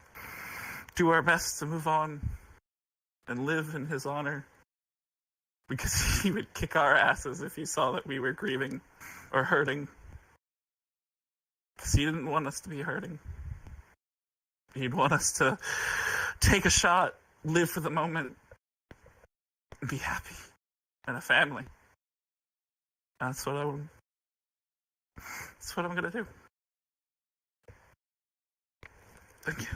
do our best to move on and live in his honor. Because he would kick our asses if he saw that we were grieving or hurting. Because he didn't want us to be hurting. He'd want us to take a shot, live for the moment, and be happy. And a family. That's what I'm going to do. Thank you.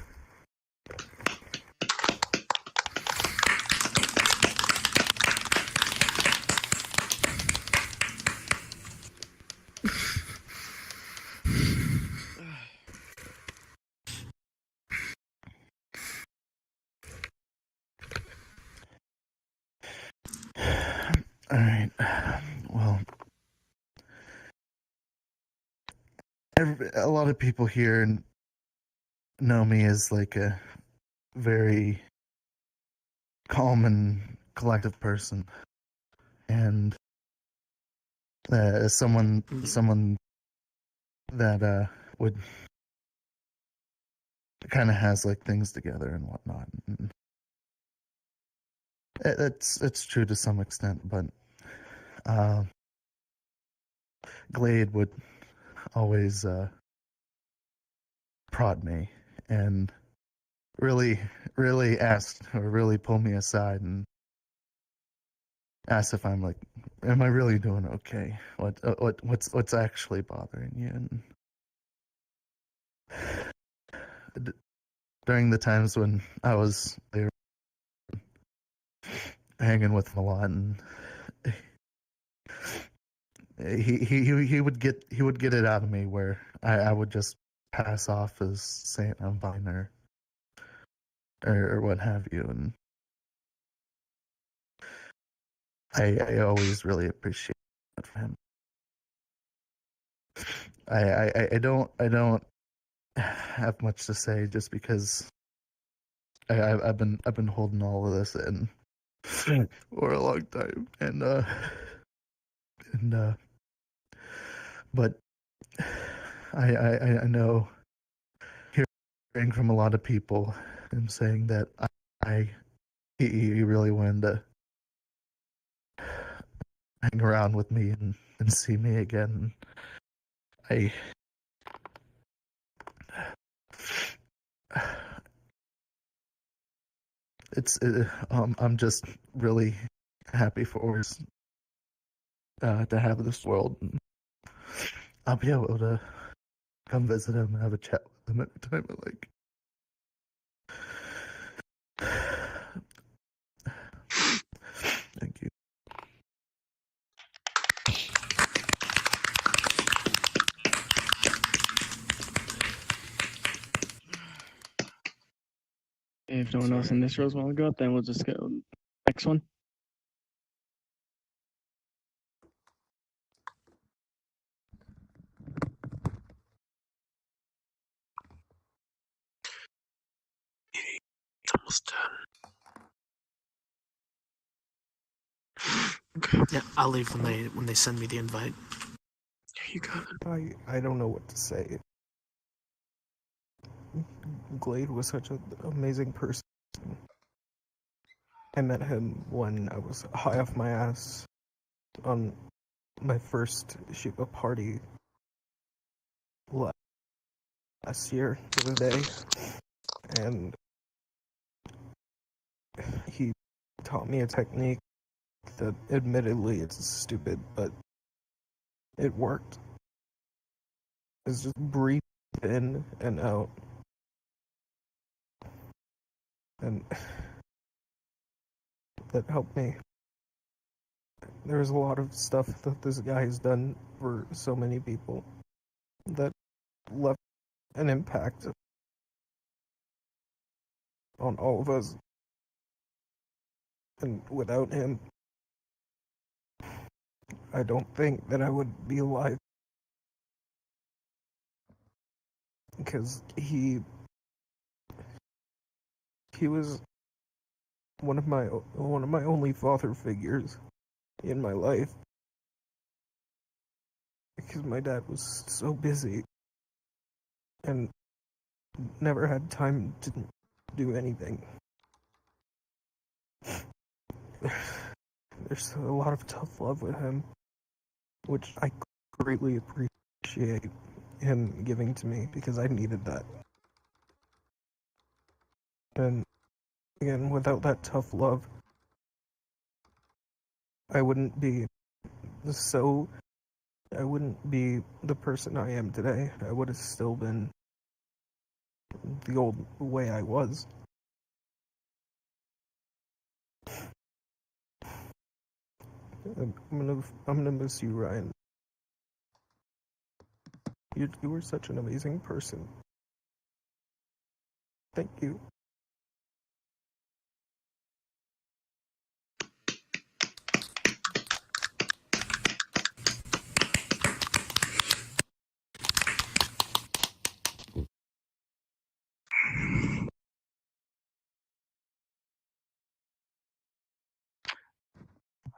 All right. Well, a lot of people here know me as like a very calm and collective person, and as someone that would kind of has like things together and whatnot. And it's true to some extent, but Glaide would always prod me and really asked or really pull me aside and asked if I'm like, am I really doing okay? What's actually bothering you? And during the times when I was there hanging with him a lot, and he would get it out of me where I would just pass off as saying I'm fine or what have you, and I always really appreciate that from him. I don't have much to say just because I've been holding all of this in for a long time, and but I know hearing from a lot of people and saying that he really wanted to hang around with me and see me again. I'm just really happy for Ors to have this world. And I'll be able to come visit him and have a chat with him at a time I like. Thank you. If no one else in this row is want to go, then we'll just go next one. It's almost done. Okay. Yeah, I'll leave when they send me the invite. Yeah, you got it. I don't know what to say. Glaide was such an amazing person. I met him when I was high off my ass on my first Shiba party last year the other day, and he taught me a technique that admittedly it's stupid, but it worked. It's just breathe in and out. And that helped me. There's a lot of stuff that this guy has done for so many people that left an impact on all of us. And without him, I don't think that I would be alive. Because he was one of my only father figures in my life. Because my dad was so busy and never had time to do anything. There's a lot of tough love with him, which I greatly appreciate him giving to me because I needed that. And again, without that tough love, I wouldn't be the person I am today. I would have still been the old way I was. I'm gonna miss you, Ryan. You were such an amazing person. Thank you.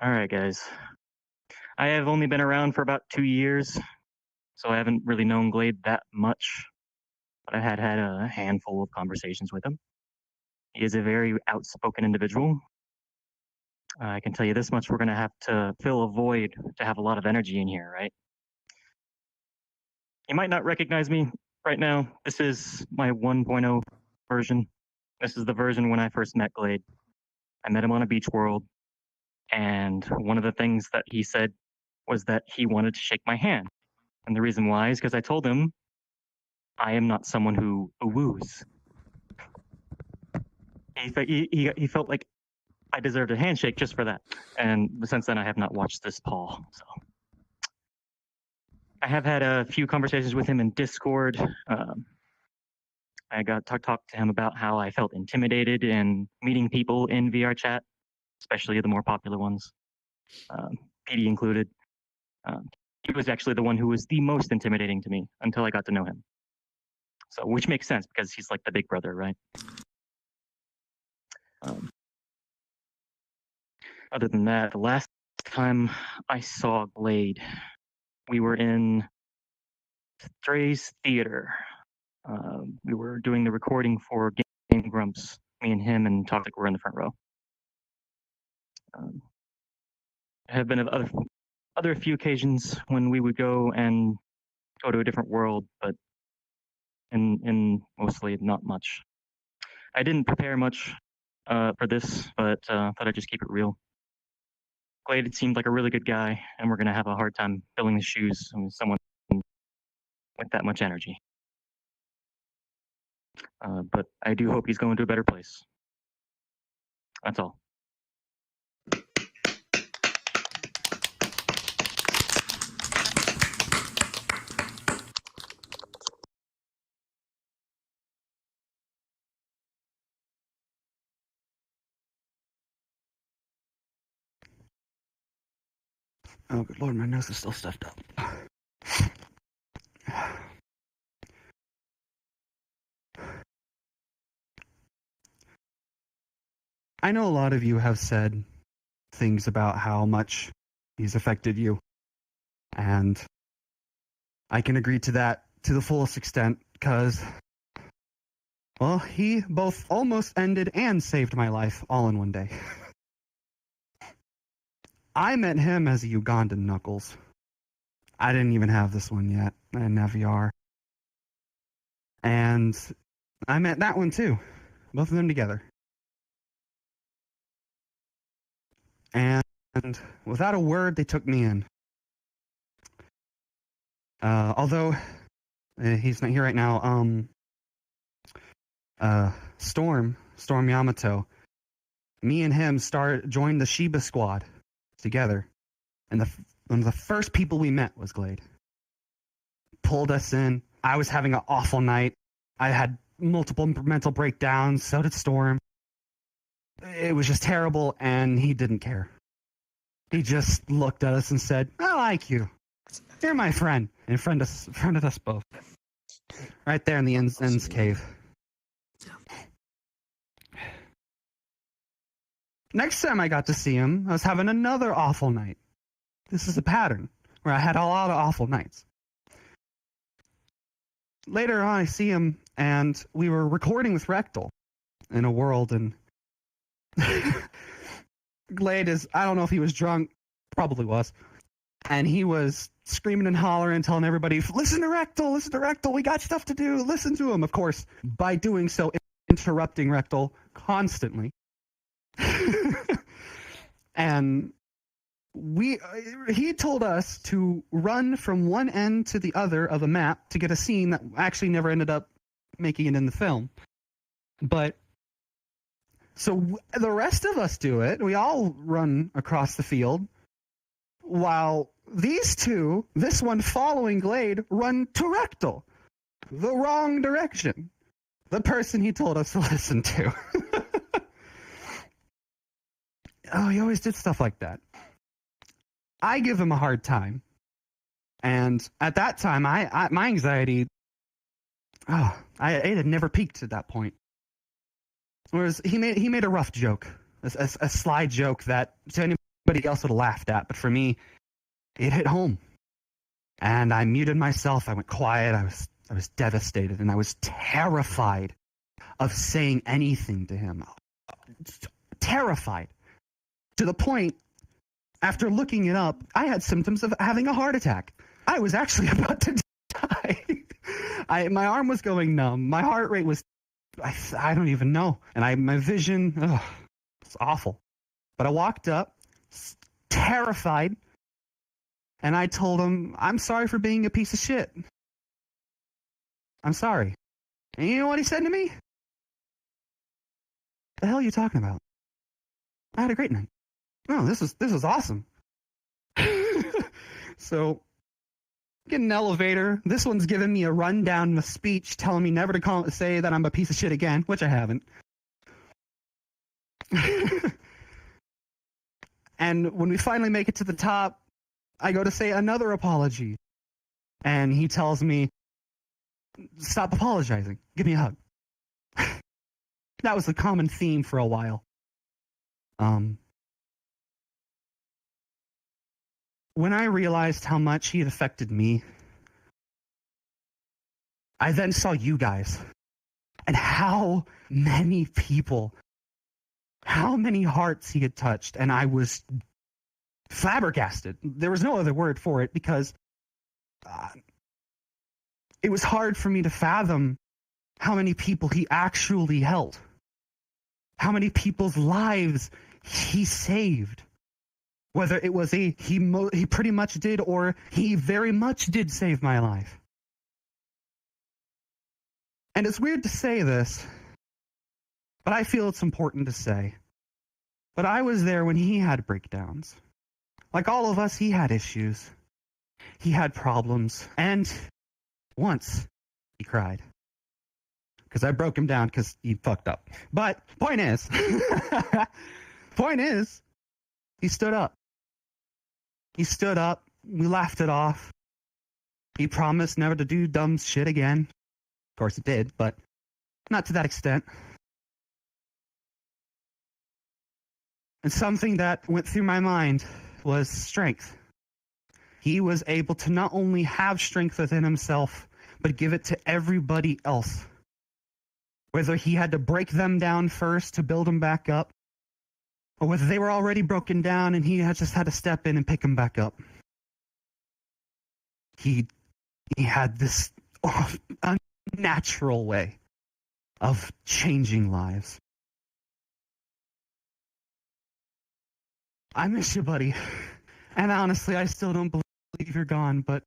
All right, guys. I have only been around for about 2 years, so I haven't really known Glaide that much, but I had a handful of conversations with him. He is a very outspoken individual. I can tell you this much, we're going to have to fill a void to have a lot of energy in here, right? You might not recognize me right now. This is my 1.0 version. This is the version when I first met Glaide. I met him on a beach world, and one of the things that he said was that he wanted to shake my hand. And the reason why is because I told him I am not someone who woos. He felt like I deserved a handshake just for that. And since then, I have not watched this Paul. So I have had a few conversations with him in Discord. I got to talk to him about how I felt intimidated in meeting people in VRChat, especially the more popular ones, PD included. He was actually the one who was the most intimidating to me until I got to know him. So, which makes sense because he's like the big brother, right? Other than that, the last time I saw Glaide, we were in Stray's Theater. We were doing the recording for Game Grumps. Me and him and Toxic were in the front row. There have been other few occasions when we would go to a different world, but in mostly not much. I didn't prepare much for this, but thought I'd just keep it real. Glaide seemed like a really good guy, and we're going to have a hard time filling the shoes of someone with that much energy. But I do hope he's going to a better place. That's all. Oh, good lord, my nose is still stuffed up. I know a lot of you have said things about how much he's affected you, and I can agree to that to the fullest extent, because, well, he both almost ended and saved my life all in one day. I met him as a Ugandan Knuckles. I didn't even have this one yet. I didn't have VR. And I met that one too. Both of them together. And without a word, they took me in. Although he's not here right now. Storm Yamato. Me and him joined the Shiba Squad together, and one of the first people we met was Glaide. Pulled us in. I was having an awful night. I had multiple mental breakdowns. So did Storm. It was just terrible, and he didn't care. He just looked at us and said, "I like you. You're my friend," and friended us both. Right there in the Ends cave. Next time I got to see him, I was having another awful night. This is a pattern where I had a lot of awful nights. Later on, I see him, and we were recording with Rectal in a world, and Glaide is, I don't know if he was drunk, probably was, and he was screaming and hollering, telling everybody, listen to Rectal, we got stuff to do, listen to him. Of course, by doing so, interrupting Rectal constantly. And he told us to run from one end to the other of a map to get a scene that actually never ended up making it in the film. But so the rest of us do it. We all run across the field, while these two, this one following Glaide, run to Rectal, the wrong direction. The person he told us to listen to. Oh, he always did stuff like that. I give him a hard time. And at that time, my anxiety, it had never peaked at that point. Whereas he made a rough joke, a sly joke that to anybody else would have laughed at. But for me, it hit home. And I muted myself. I went quiet. I was devastated. And I was terrified of saying anything to him. Terrified. To the point, after looking it up, I had symptoms of having a heart attack. I was actually about to die. My arm was going numb. My heart rate was, I don't even know. And my vision, it's awful. But I walked up, terrified, and I told him, I'm sorry for being a piece of shit. I'm sorry. And you know what he said to me? The hell are you talking about? I had a great night. Oh, this is awesome. So, get an elevator. This one's giving me a rundown in a speech telling me never to say that I'm a piece of shit again, which I haven't. And when we finally make it to the top, I go to say another apology. And he tells me, stop apologizing. Give me a hug. That was the common theme for a while. When I realized how much he had affected me, I then saw you guys and how many people, how many hearts he had touched, and I was flabbergasted. There was no other word for it because it was hard for me to fathom how many people he actually helped, how many people's lives he saved. Whether it was he pretty much did or he very much did save my life. And it's weird to say this, but I feel it's important to say. But I was there when he had breakdowns. Like all of us, he had issues. He had problems. And once he cried. Because I broke him down because he fucked up. But point is, he stood up. He stood up. We laughed it off. He promised never to do dumb shit again. Of course it did, but not to that extent. And something that went through my mind was strength. He was able to not only have strength within himself, but give it to everybody else. Whether he had to break them down first to build them back up, or whether they were already broken down and he just had to step in and pick them back up. He had this natural way of changing lives. I miss you, buddy. And honestly, I still don't believe you're gone, but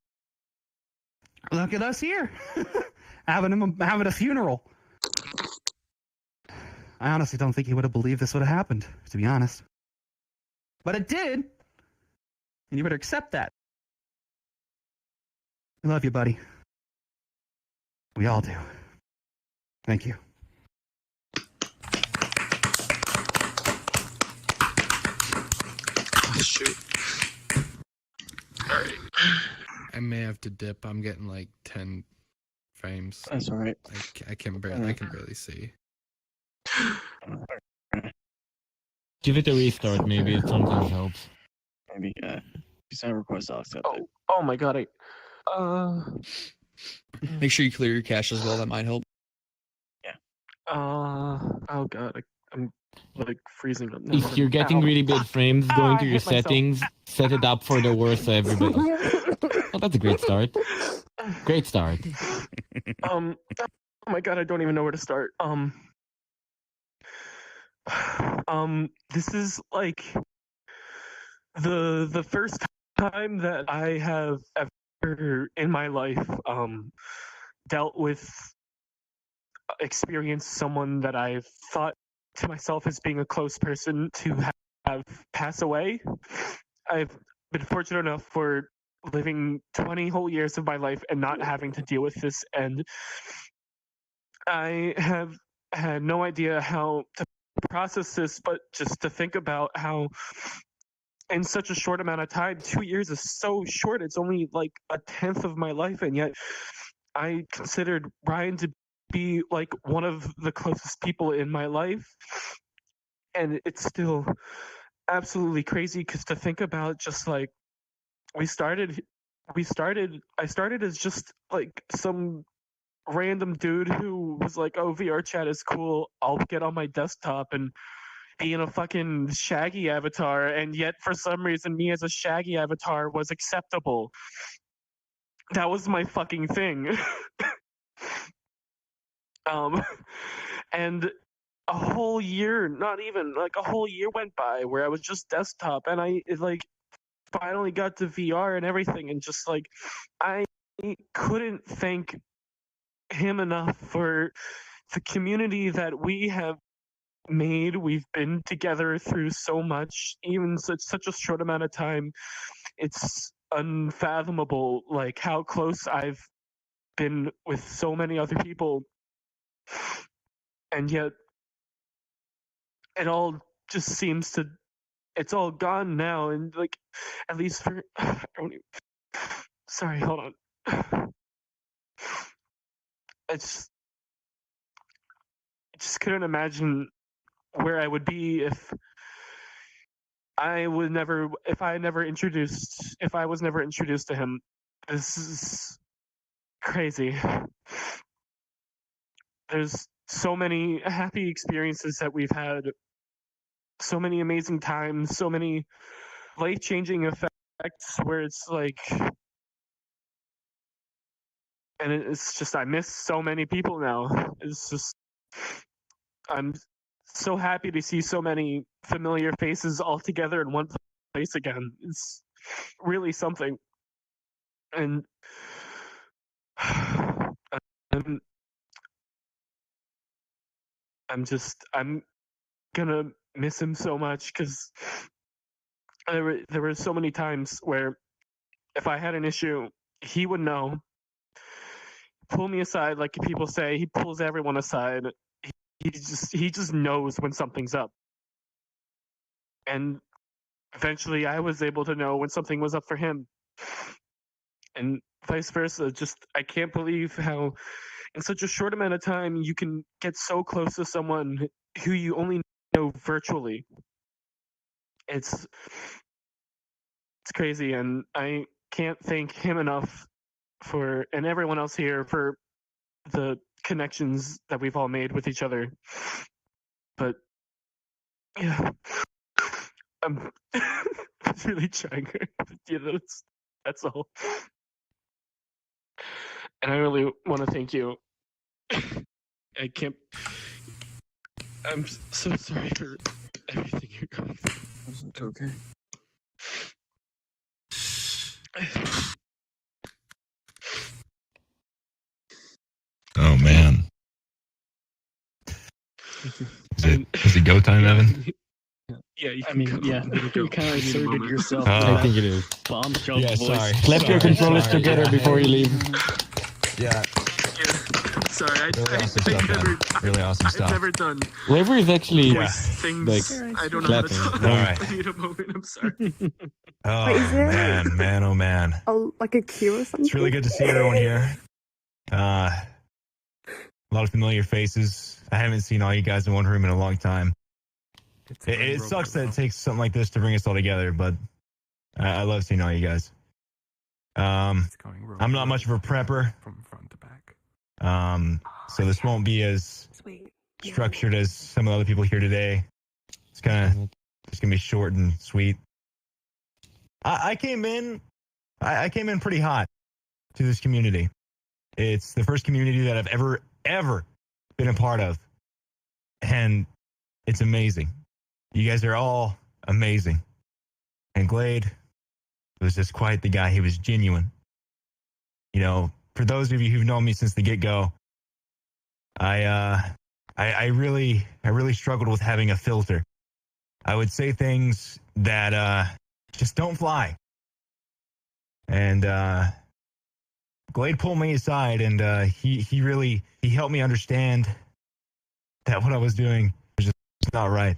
look at us here. having a funeral. I honestly don't think he would have believed this would have happened, to be honest. But it did. And you better accept that. I love you, buddy. We all do. Thank you. Oh, shoot. Alright. I may have to dip. I'm getting like 10 frames. That's alright. I can barely see. Give it a restart, maybe it sometimes helps. Maybe, you send a request, I'll accept it. Oh my god, Make sure you clear your cache as well. That might help. oh god, I'm like freezing up now. If you're getting really big frames, go into your settings, set it up for the worst so everybody. Oh, that's a great start. Great start. Oh my god, I don't even know where to start. This is like the first time that I have ever in my life dealt with experienced someone that I've thought to myself as being a close person to have pass away. I've been fortunate enough for living 20 whole years of my life and not having to deal with this, and I have had no idea how to process this, but just to think about how in such a short amount of time, 2 years is so short. It's only like a tenth of my life, and yet I considered Ryan to be like one of the closest people in my life, and it's still absolutely crazy because to think about just like I started as just like some random dude who was like, oh, VRChat is cool, I'll get on my desktop and be in a fucking Shaggy avatar, and yet for some reason me as a Shaggy avatar was acceptable. That was my fucking thing. And a whole year, not even like a whole year went by where I was just desktop, and I like finally got to VR and everything, and just like I couldn't thank him enough for the community that we have made. We've been together through so much, even such a short amount of time. It's unfathomable like how close I've been with so many other people, and yet it all just seems to it's all gone now, and like at least for I don't even, sorry, hold on. I just couldn't imagine where I would be if I was never introduced to him. This is crazy. There's so many happy experiences that we've had, so many amazing times, so many life-changing effects where it's like, and it's just I miss so many people now. It's just I'm so happy to see so many familiar faces all together in one place again. It's really something. And I'm gonna miss him so much because there were so many times where if I had an issue, he would know, pull me aside, like people say, he pulls everyone aside. He just knows when something's up. And eventually I was able to know when something was up for him. And vice versa. Just I can't believe how in such a short amount of time you can get so close to someone who you only know virtually. It's crazy, and I can't thank him enough for, and everyone else here, for the connections that we've all made with each other. But yeah, I'm really trying. That's all. And I really want to thank you I can't. I'm so sorry for everything you're going through. It's okay. Oh man. Is it go time, Evan? Yeah, you I mean, yeah, you kind of asserted yourself. I think it is. Bombshell Yeah, voice. sorry. Clap your controllers together before you leave. Yeah. Sorry, Really awesome stuff, man. Really awesome I've stuff. never done Flavor is actually things. like I don't know how to clapping. talk. All right. I need a moment. I'm sorry. Oh Wait, is there man, oh man. like a queue or something? It's really good to see everyone here. A lot of familiar faces. I haven't seen all you guys in one room in a long time. It sucks that it takes something like this to bring us all together, but I love seeing all you guys. I'm not much of a prepper. From front to back. So this won't be as structured as some of the other people here today. It's kind of just gonna be short and sweet. I came in pretty hot to this community. It's the first community that I've ever been a part of, and it's amazing. You guys are all amazing. And Glaide was just quite the guy. He was genuine. You know, for those of you who've known me since the get-go, I really struggled with having a filter. I would say things that just don't fly. And Glaide pulled me aside, and he helped me understand that what I was doing was just not right.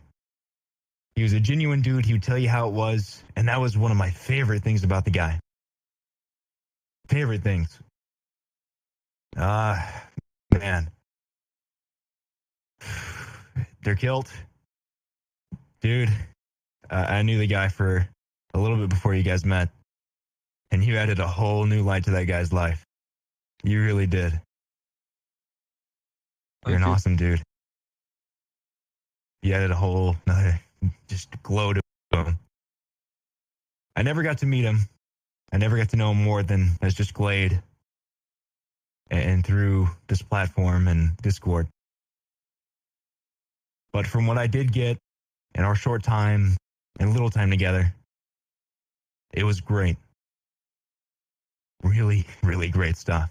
He was a genuine dude. He would tell you how it was, and that was one of my favorite things about the guy. Favorite things. Man. They're killed. Dude, I knew the guy for a little bit before you guys met, and you added a whole new light to that guy's life. You really did. You're an awesome dude. You added a whole another just glow to him. I never got to meet him. I never got to know him more than as just Glaide and through this platform and Discord. But from what I did get in our short time and little time together, it was great. Really, really great stuff.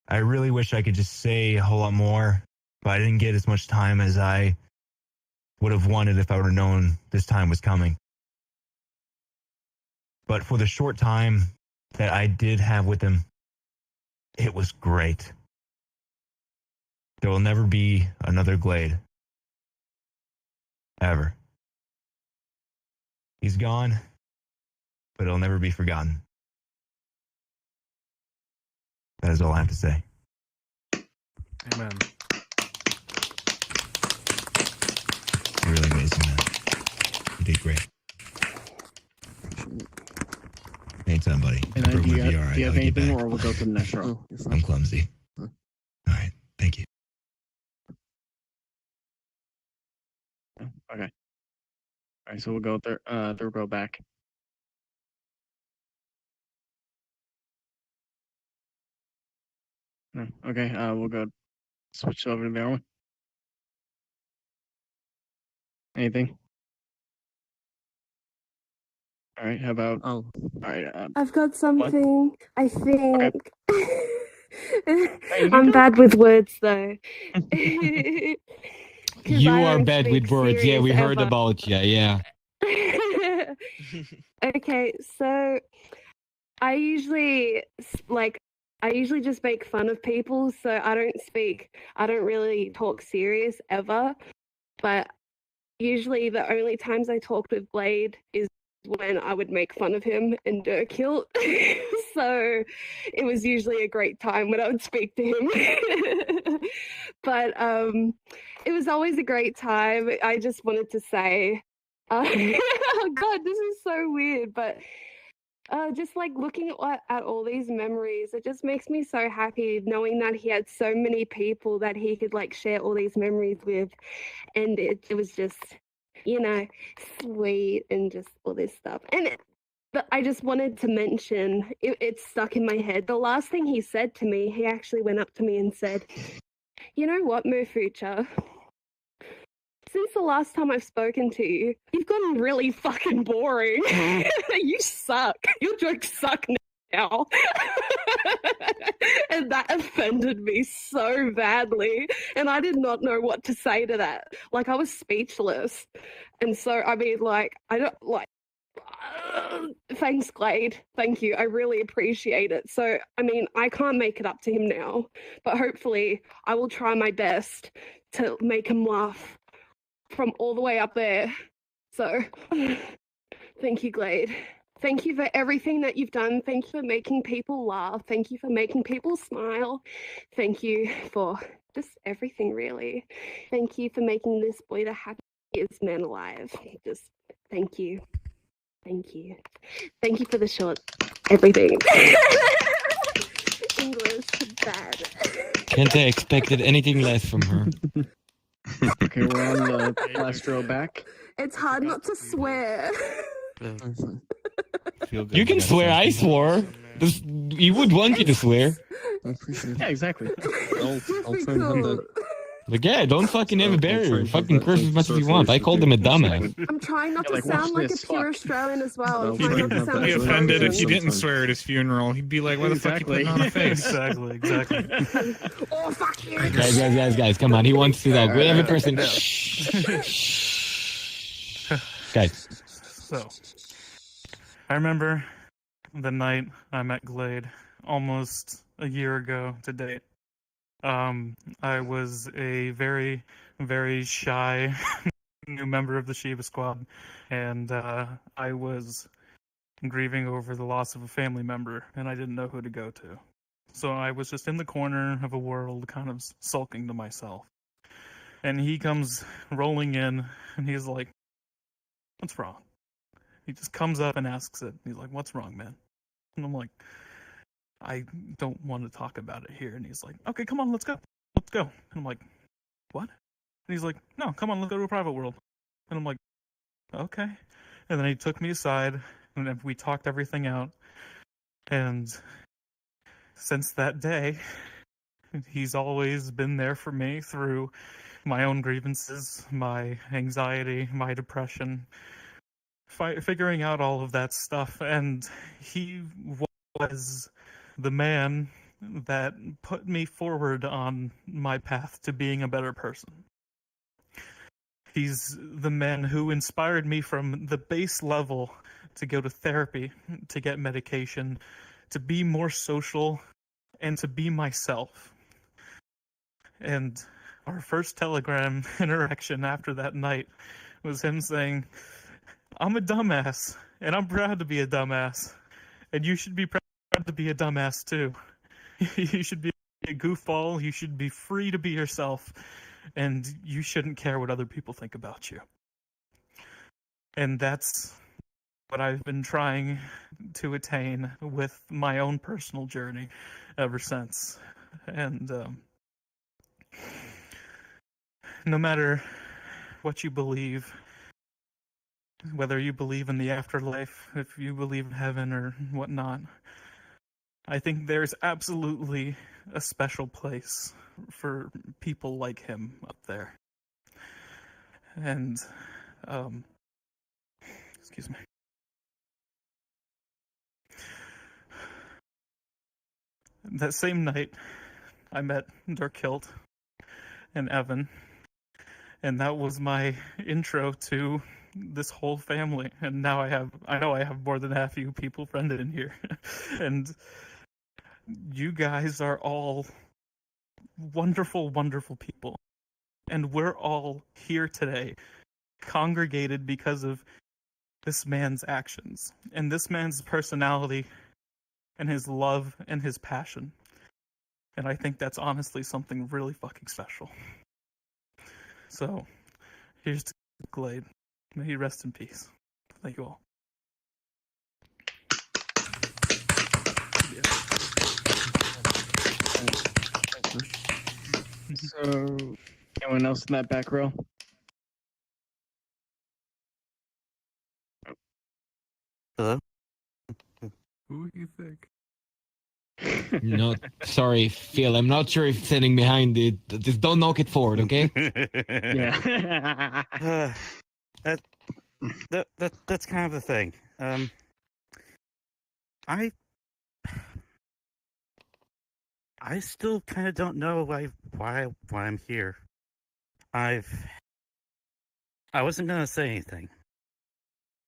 I really wish I could just say a whole lot more, but I didn't get as much time as I would have wanted if I would have known this time was coming. But for the short time that I did have with him, it was great. There will never be another Glaide. Ever. He's gone, but it'll never be forgotten. That is all I have to say. Amen. You're really amazing, man. You did great. Anytime, buddy. And I broke do my you VR. have, do you have I'll get anything, back. or we'll go to the next row? I'm clumsy. All right. Thank you. Okay. All right, so we'll go third row back. No, okay, we'll go switch over to the other one. Anything? All right, how about? All right. I've got something. I think. can I'm go. bad with words though. You I are don't bad speak with words. Yeah, we serious heard ever. about you. Yeah. Okay, so I usually just make fun of people, so I don't really talk serious ever. But usually the only times I talked with Glaide is when I would make fun of him and Dirkilt. So it was usually a great time when I would speak to him. But it was always a great time. I just wanted to say, oh God, this is so weird, but just like looking at all these memories, it just makes me so happy knowing that he had so many people that he could like share all these memories with, and it was just, sweet and just all this stuff. And But I just wanted to mention, it's stuck in my head. The last thing he said to me, he actually went up to me and said, "You know what, Mufucha? Since the last time I've spoken to you, you've gotten really fucking boring. You suck. Your jokes suck now." And that offended me so badly. And I did not know what to say to that. Like, I was speechless. And so, I mean, like, I don't, like, thanks, Glade. Thank you. I really appreciate it. So, I mean, I can't make it up to him now, but hopefully I will try my best to make him laugh from all the way up there. So, thank you, Glade. Thank you for everything that you've done. Thank you for making people laugh. Thank you for making people smile. Thank you for just everything, really. Thank you for making this boy the happiest man alive. Just thank you. Thank you. Thank you for the short everything. English, bad. Can't say I expected anything less from her. Okay, we're on the last row back. It's hard not to swear. You can swear. I swore. He would want you to swear. Yeah, exactly. I'll try and have that. Like, yeah, don't fucking have a barrier. Fucking curse as much as you want. I called him a dumbass. I'm trying not to sound like a pure Australian as well. I'm He'd trying not to sound be like offended if you Australian. didn't swear at his funeral. He'd be like, "Why the fuck you putting on a face?" Exactly. Oh, fuck you. Guys, come on. He wants to, like, every person. Guys. So, I remember the night I met Glade almost a year ago to date. I was a very, very shy new member of the Shiba Squad, and I was grieving over the loss of a family member, and I didn't know who to go to. So I was just in the corner of a world, kind of sulking to myself. And he comes rolling in, and he's like, "What's wrong?" He just comes up and asks it. He's like, "What's wrong, man?" And I'm like, "I don't want to talk about it here." And he's like, "Okay, come on, let's go. Let's go." And I'm like, "What?" And he's like, "No, come on, let's go to a private world." And I'm like, "Okay." And then he took me aside, and then we talked everything out. And since that day, he's always been there for me through my own grievances, my anxiety, my depression, figuring out all of that stuff. And he was the man that put me forward on my path to being a better person. He's the man who inspired me from the base level to go to therapy, to get medication, to be more social, and to be myself. And our first Telegram interaction after that night was him saying, "I'm a dumbass, and I'm proud to be a dumbass, and you should be proud to be a dumbass too. You should be a goofball, you should be free to be yourself, and you shouldn't care what other people think about you." And that's what I've been trying to attain with my own personal journey ever since. And no matter what you believe, whether you believe in the afterlife, if you believe in heaven or whatnot, I think there's absolutely a special place for people like him up there. And, excuse me. That same night, I met Dirkilt and Evan, and that was my intro to this whole family. And now I know I have more than half you people friended in here. And you guys are all wonderful, wonderful people. And we're all here today, congregated because of this man's actions, and this man's personality, and his love, and his passion. And I think that's honestly something really fucking special. So, here's to Glade. May he rest in peace. Thank you all. So, anyone else in that back row? Hello? Who do you think? No, sorry, Phil. I'm not sure if sitting behind it. Just don't knock it forward, okay? Yeah. That's kind of the thing. I still kind of don't know why I'm here. I wasn't gonna say anything,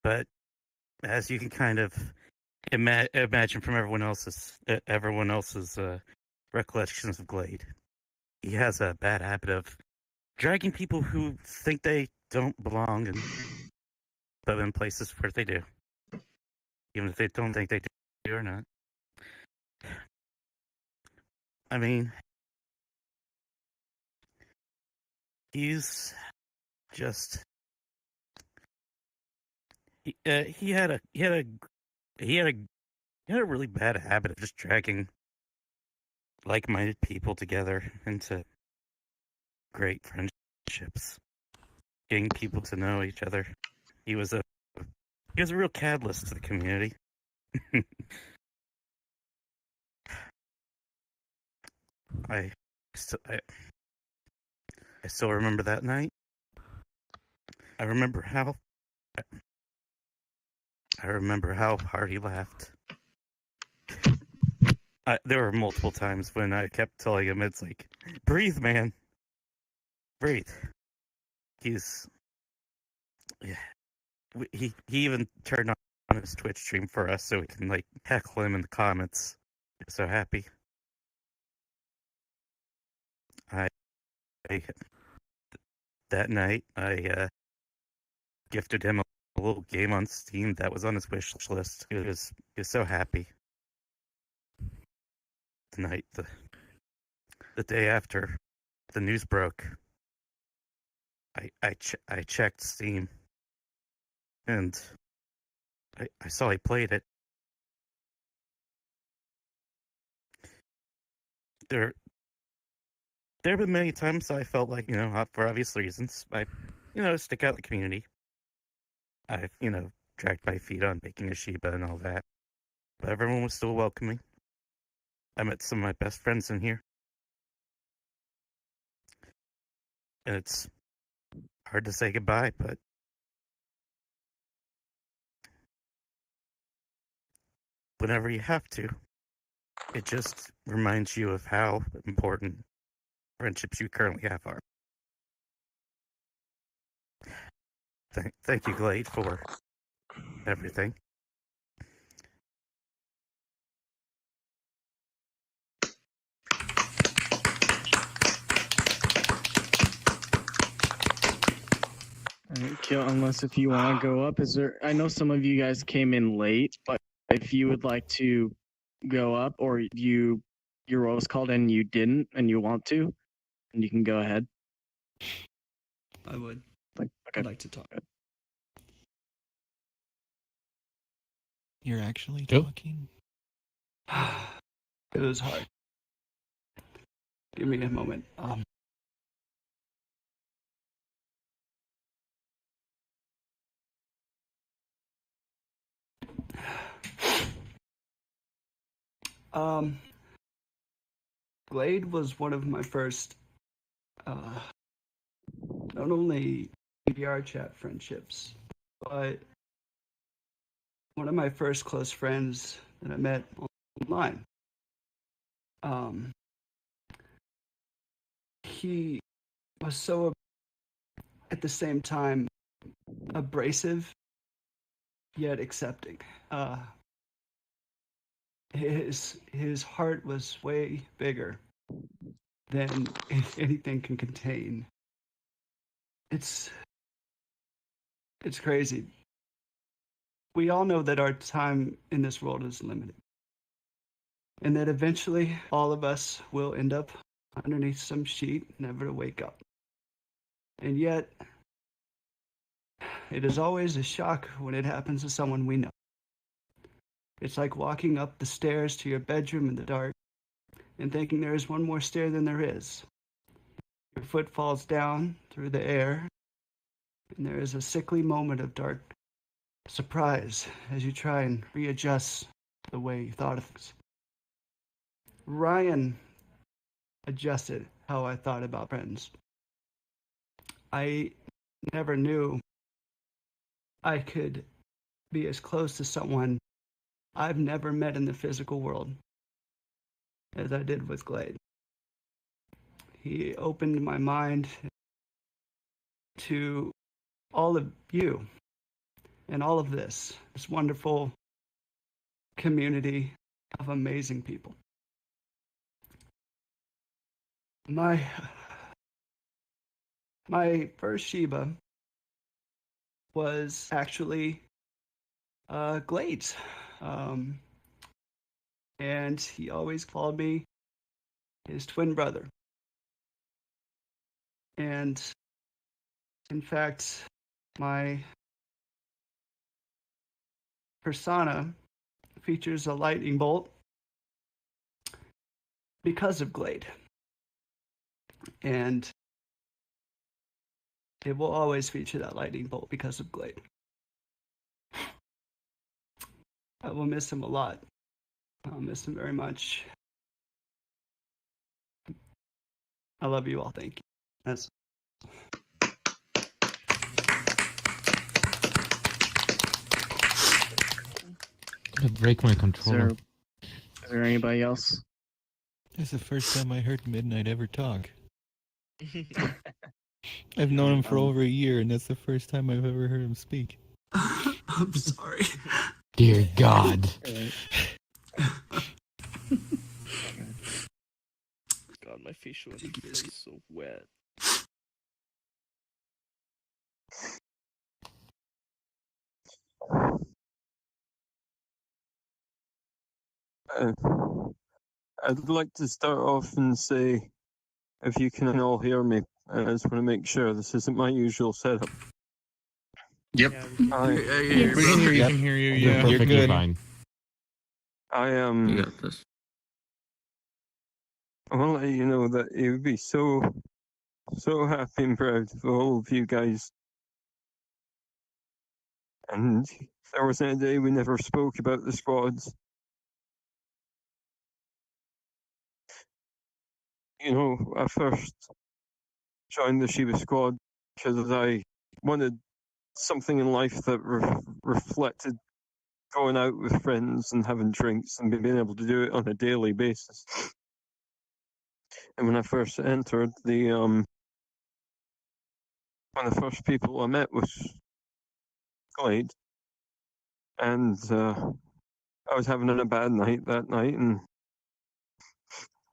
but as you can kind of imagine from everyone else's recollections of Glaide, he has a bad habit of dragging people who think they don't belong and put them in places where they do, even if they don't think they do or not. I mean, he's just he had a really bad habit of just dragging like-minded people together into great friendships, getting people to know each other. He was a real catalyst to the community. I still remember that night. I remember how hard he laughed. There were multiple times when I kept telling him, it's like, breathe, man. Breathe. He even turned on his Twitch stream for us so we can, like, heckle him in the comments. He was so happy. That night, I gifted him a little game on Steam that was on his wish list. He was so happy. The day after the news broke, I checked Steam, and I saw he played it. There have been many times I felt like, for obvious reasons, I stick out in the community. I've, dragged my feet on making a Shiba and all that. But everyone was still welcoming. I met some of my best friends in here. And it's hard to say goodbye, but whenever you have to, it just reminds you of how important friendships you currently have are. Thank you, Glaide, for everything. Unless if you want to go up, I know some of you guys came in late, but if you would like to go up, or your role was called and you didn't, and you want to, and you can go ahead. I would. Okay. I'd like to talk. You're actually talking? It was hard. Give me a moment. Glaide was one of my first, not only VRChat friendships, but one of my first close friends that I met online. He was so, at the same time, abrasive, yet accepting. His heart was way bigger than anything can contain. It's crazy. We all know that our time in this world is limited, and that eventually all of us will end up underneath some sheet, never to wake up. And yet, it is always a shock when it happens to someone we know. It's like walking up the stairs to your bedroom in the dark and thinking there is one more stair than there is. Your foot falls down through the air, and there is a sickly moment of dark surprise as you try and readjust the way you thought of things. Ryan adjusted how I thought about friends. I never knew I could be as close to someone I've never met in the physical world as I did with Glaide. He opened my mind to all of you and all of this wonderful community of amazing people. My first Shiba was actually Glaide's. And he always called me his twin brother. And in fact, my persona features a lightning bolt because of Glaide. And it will always feature that lightning bolt because of Glaide. I will miss him a lot. I'll miss him very much. I love you all. Thank you. That's gonna break my controller. Is there anybody else? That's the first time I heard Midnight ever talk. I've known him for over a year, and that's the first time I've ever heard him speak. I'm sorry. Dear God. God, my facial face is so wet. I'd like to start off and say, if you can all hear me, I just want to make sure this isn't my usual setup. Yep. We can hear you. You're Yeah, perfectly you're good. fine. I am. You got this. I want to let you know that it would be so happy and proud of all of you guys. And there wasn't a day we never spoke about the squads. You know, I first joined the Shiba Squad because I wanted something in life that reflected going out with friends and having drinks and being able to do it on a daily basis. And when I first entered, one of the first people I met was Glaide, and I was having a bad night that night, and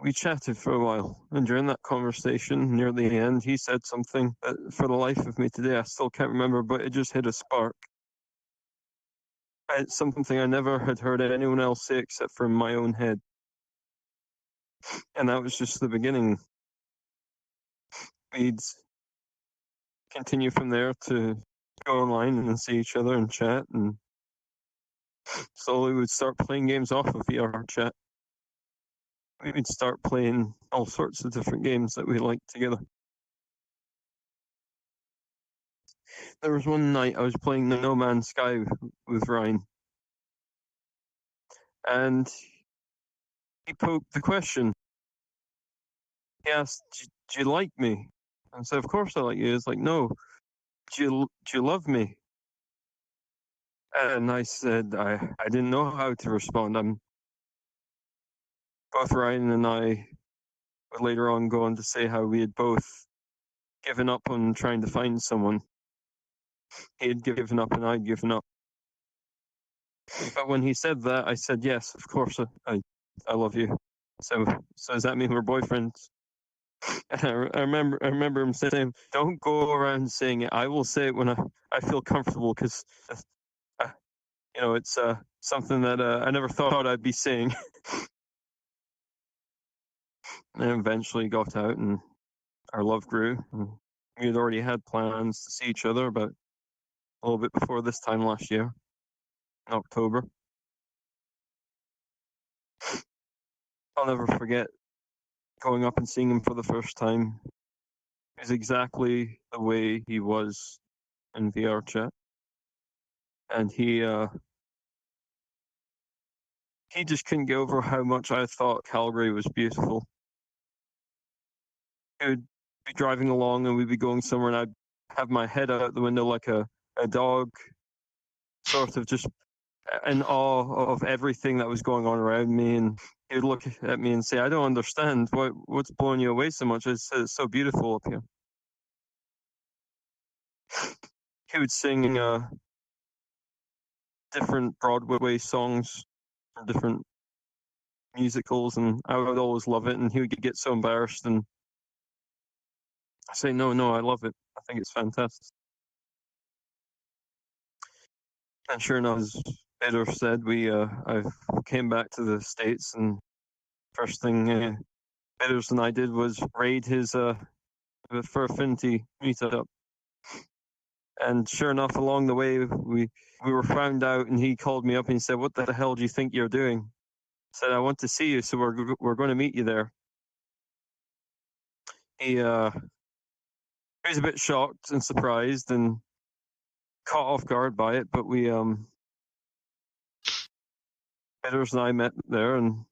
we chatted for a while. And during that conversation, near the end, he said something that, for the life of me today, I still can't remember, but it just hit a spark. It's something I never had heard anyone else say except for in my own head. And that was just the beginning. We'd continue from there to go online and see each other and chat, and slowly we'd start playing games off of VRChat. We'd start playing all sorts of different games that we liked together. There was one night I was playing the No Man's Sky with Ryan, and he poked the question. He asked, "Do you like me?" I said, "Of course I like you." It's like, "No, do you love me?" And I said, I didn't know how to respond. Both Ryan and I would later on go on to say how we had both given up on trying to find someone. He had given up and I'd given up. But when he said that, I said, "Yes, of course, I love you." So does that mean we're boyfriends? And I remember him saying, "Don't go around saying it. I will say it when I feel comfortable, because it's something that I never thought I'd be saying." And eventually got out, and our love grew. And we had already had plans to see each other about a little bit before this time last year, in October. I'll never forget going up and seeing him for the first time. It was exactly the way he was in VRChat. And he he just couldn't get over how much I thought Calgary was beautiful. He would be driving along and we'd be going somewhere and I'd have my head out the window like a dog, sort of just in awe of everything that was going on around me. And he would look at me and say, I don't understand. What's blowing you away so much? It's so beautiful up here. He would sing different Broadway songs from different musicals, and I would always love it. And he would get so embarrassed, and I say, no, I love it. I think it's fantastic. And sure enough, as Peter said, I came back to the States, and first thing Peters and I did was raid his for Affinity meetup. And sure enough, along the way, we were found out, and he called me up and he said, "What the hell do you think you're doing?" I said, "I want to see you, so we're going to meet you there." He was a bit shocked and surprised and caught off guard by it, but we Peters and I met there, and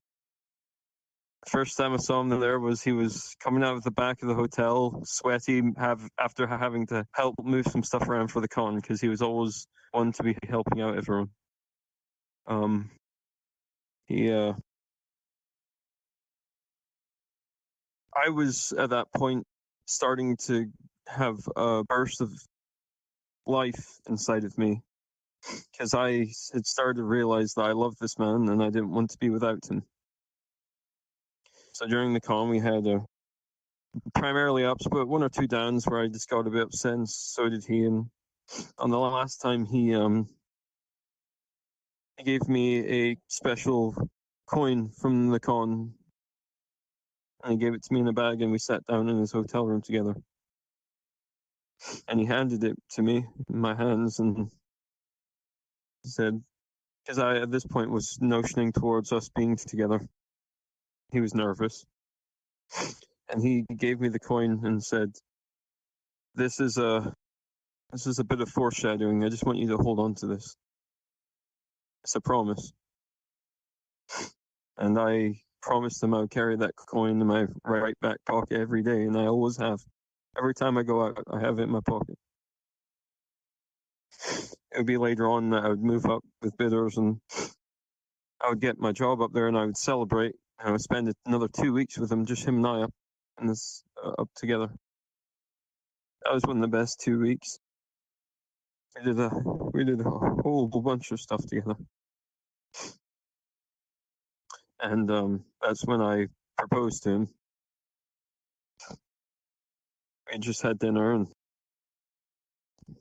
the first time I saw him there was he was coming out of the back of the hotel, sweaty, after having to help move some stuff around for the con, because he was always one to be helping out everyone. I was at that point starting to have a burst of life inside of me, because I had started to realize that I loved this man and I didn't want to be without him. So during the con, we had primarily ups, but one or two downs where I just got a bit upset, and so did he. And on the last time, he gave me a special coin from the con, and he gave it to me in a bag, and we sat down in his hotel room together. And he handed it to me in my hands and said, because I at this point was notioning towards us being together. He was nervous. And he gave me the coin and said, This is a bit of foreshadowing. I just want you to hold on to this. It's a promise." And I promised him I would carry that coin in my right back pocket every day, and I always have. Every time I go out, I have it in my pocket. It would be later on that I would move up with bidders, and I would get my job up there, and I would celebrate. I would spend another 2 weeks with him, just him and I up together. That was one of the best 2 weeks. We did a whole bunch of stuff together. And that's when I proposed to him. We just had dinner, and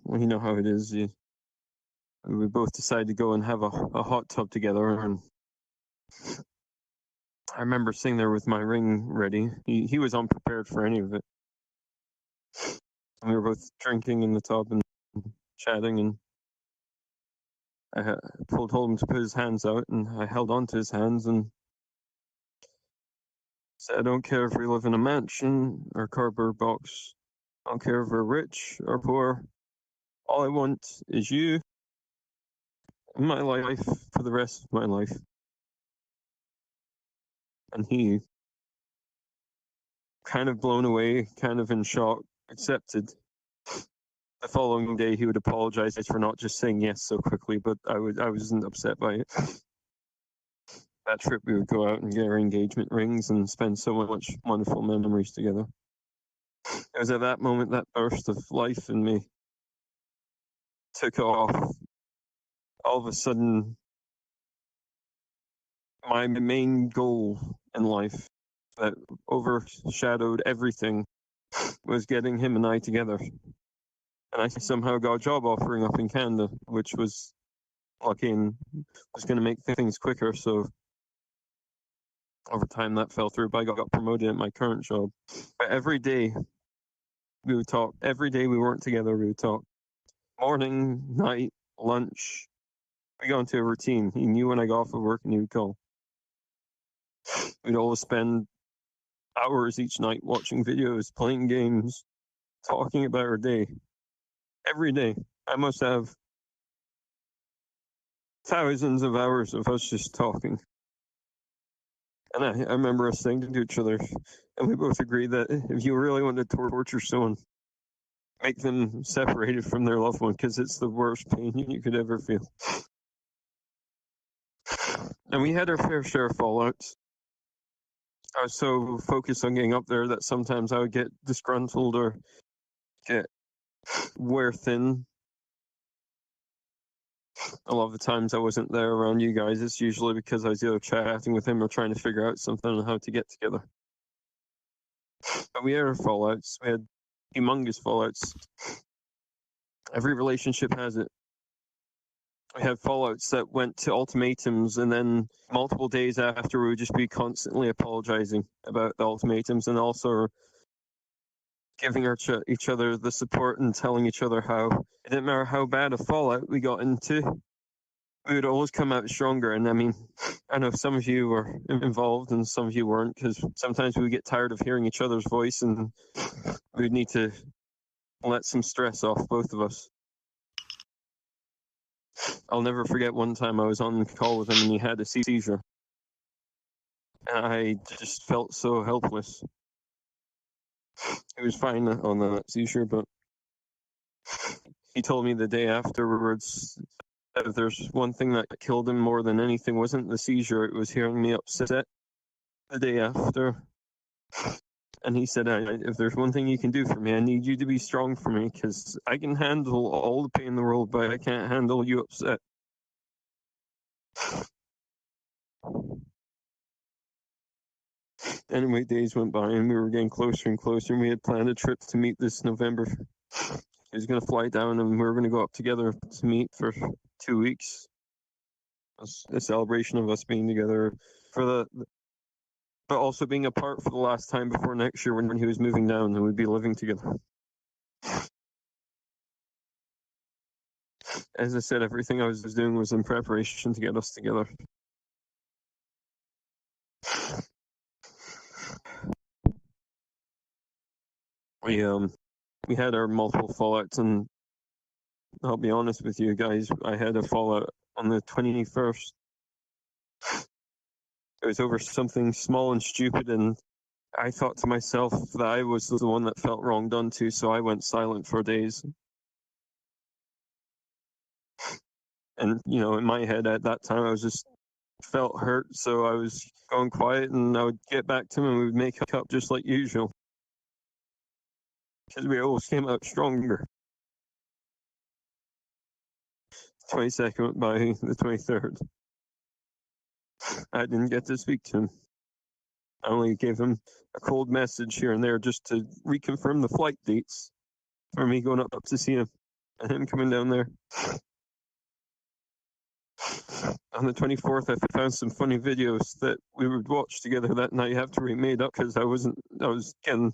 well, you know how it is. We both decided to go and have a hot tub together, and I remember sitting there with my ring ready. He was unprepared for any of it. And we were both drinking in the tub and chatting, and I told him to put his hands out, and I held on to his hands and said, "I don't care if we live in a mansion or a cardboard box. I don't care if we're rich or poor. All I want is you in my life for the rest of my life." And he, kind of blown away, kind of in shock, accepted. The following day, he would apologize for not just saying yes so quickly, but I wasn't upset by it. That trip, we would go out and get our engagement rings and spend so much wonderful memories together. It was at that moment, that burst of life in me took off. All of a sudden, my main goal in life that overshadowed everything was getting him and I together. And I somehow got a job offering up in Canada, which was lucky and was going to make things quicker. So over time that fell through, but I got promoted at my current job. But every day we would talk. Every day we weren't together, we would talk. Morning, night, lunch. We got into a routine. He knew when I got off of work and he would call. We'd always spend hours each night watching videos, playing games, talking about our day. Every day. I must have thousands of hours of us just talking. And I remember us saying to each other, and we both agreed that if you really want to torture someone, make them separated from their loved one, because it's the worst pain you could ever feel. And we had our fair share of fallouts. I was so focused on getting up there that sometimes I would get disgruntled or get wear thin. A lot of the times I wasn't there around you guys. It's usually because I was either chatting with him or trying to figure out something on how to get together. But we had our fallouts. We had humongous fallouts. Every relationship has it. We had fallouts that went to ultimatums, and then multiple days after we would just be constantly apologizing about the ultimatums, and also giving each other the support and telling each other how it didn't matter how bad a fallout we got into, we would always come out stronger. And I mean, I know some of you were involved and some of you weren't, because sometimes we would get tired of hearing each other's voice and we'd need to let some stress off, both of us. I'll never forget one time I was on the call with him and he had a seizure. And I just felt so helpless. He was fine on that seizure, but he told me the day afterwards that if there's one thing that killed him more than anything, wasn't the seizure, it was hearing me upset the day after. And he said, if there's one thing you can do for me, I need you to be strong for me, because I can handle all the pain in the world, but I can't handle you upset. Anyway, days went by and we were getting closer and closer, and we had planned a trip to meet this November. He was going to fly down and we were going to go up together to meet for 2 weeks. It was a celebration of us being together but also being apart for the last time before next year when he was moving down and we'd be living together. As I said, everything I was doing was in preparation to get us together. We had our multiple fallouts, and I'll be honest with you guys, I had a fallout on the 21st. It was over something small and stupid, and I thought to myself that I was the one that felt wrong done to, so I went silent for days. And, you know, in my head at that time, I was just felt hurt, so I was going quiet, and I would get back to him and we would make up just like usual. Because we always came out stronger. 22nd went by, the 23rd. I didn't get to speak to him. I only gave him a cold message here and there just to reconfirm the flight dates for me going up to see him and him coming down there. On the 24th, I found some funny videos that we would watch together that night after we made up, because I was getting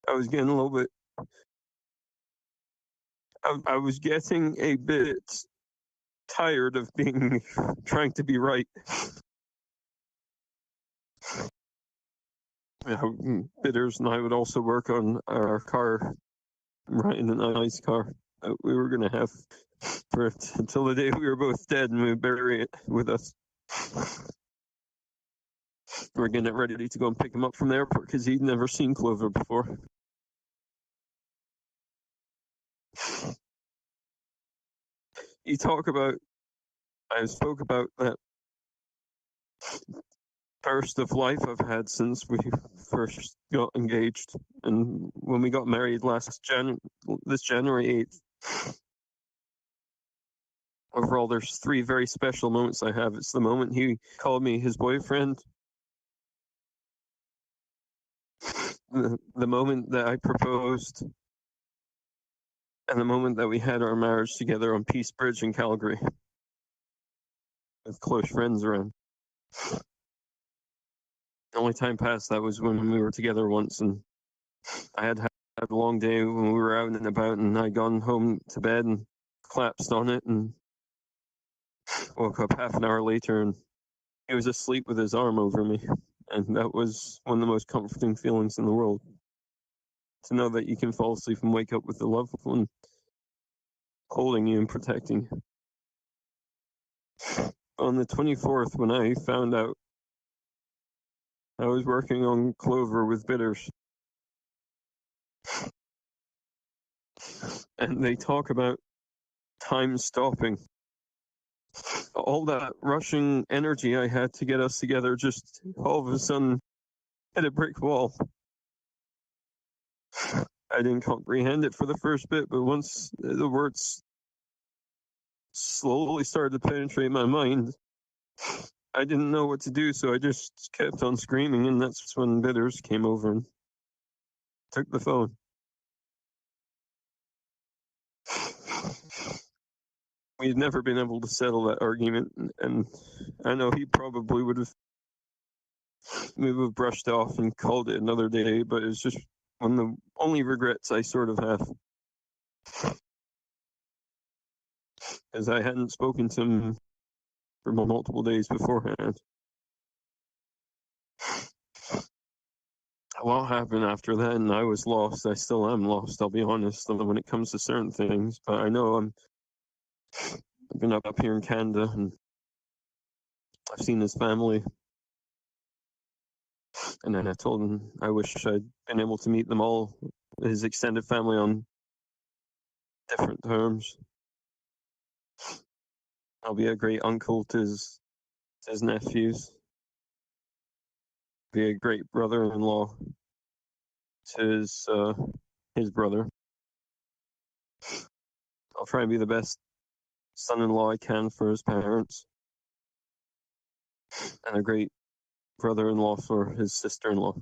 a little bit, I was getting a bit tired of trying to be right. Bitters and I would also work on our car, Ryan and I's car that we were going to have for until the day we were both dead and we would bury it with us. We're getting it ready to go and pick him up from the airport because he'd never seen Clover before. I spoke about that burst of life I've had since we first got engaged, and when we got married this January 8th. Overall, there's 3 very special moments I have. It's the moment he called me his boyfriend, the moment that I proposed, and the moment that we had our marriage together on Peace Bridge in Calgary with close friends around. The only time past that was when we were together once, and I had a long day when we were out and about, and I'd gone home to bed and collapsed on it and woke up half an hour later and he was asleep with his arm over me. And that was one of the most comforting feelings in the world. To know that you can fall asleep and wake up with the loved one holding you and protecting you. On the 24th, when I found out I was working on Clover with bitters. And they talk about time stopping. All that rushing energy I had to get us together just all of a sudden hit a brick wall. I didn't comprehend it for the first bit, but once the words slowly started to penetrate my mind, I didn't know what to do, so I just kept on screaming, and that's when Bitters came over and took the phone. We'd never been able to settle that argument, and I know he probably would have brushed off and called it another day, but it's just one of the only regrets I sort of have. Because I hadn't spoken to him for multiple days beforehand. What happened after that, and I was lost. I still am lost, I'll be honest, when it comes to certain things. But I know I've been up here in Canada, and I've seen his family. And then I told him I wish I'd been able to meet them all, his extended family, on different terms. I'll be a great uncle to his nephews. Be a great brother-in-law to his brother. I'll try and be the best son-in-law I can for his parents. And a great brother-in-law for his sister-in-law.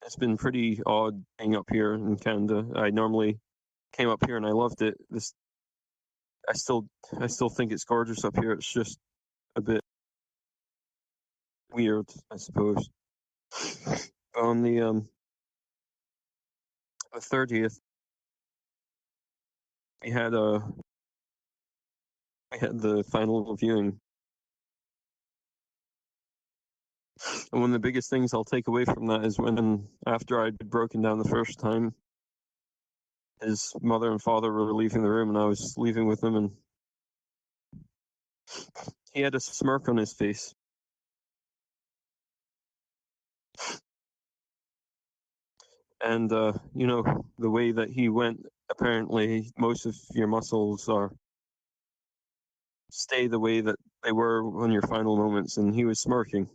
It's been pretty odd being up here in Canada. I normally came up here and I loved it. I still think it's gorgeous up here. It's just a bit weird, I suppose. On the 30th, we had the final viewing. And one of the biggest things I'll take away from that is when, after I'd broken down the first time, his mother and father were leaving the room and I was leaving with them, and he had a smirk on his face. And, you know, the way that he went, apparently most of your muscles stay the way that they were on your final moments, and he was smirking.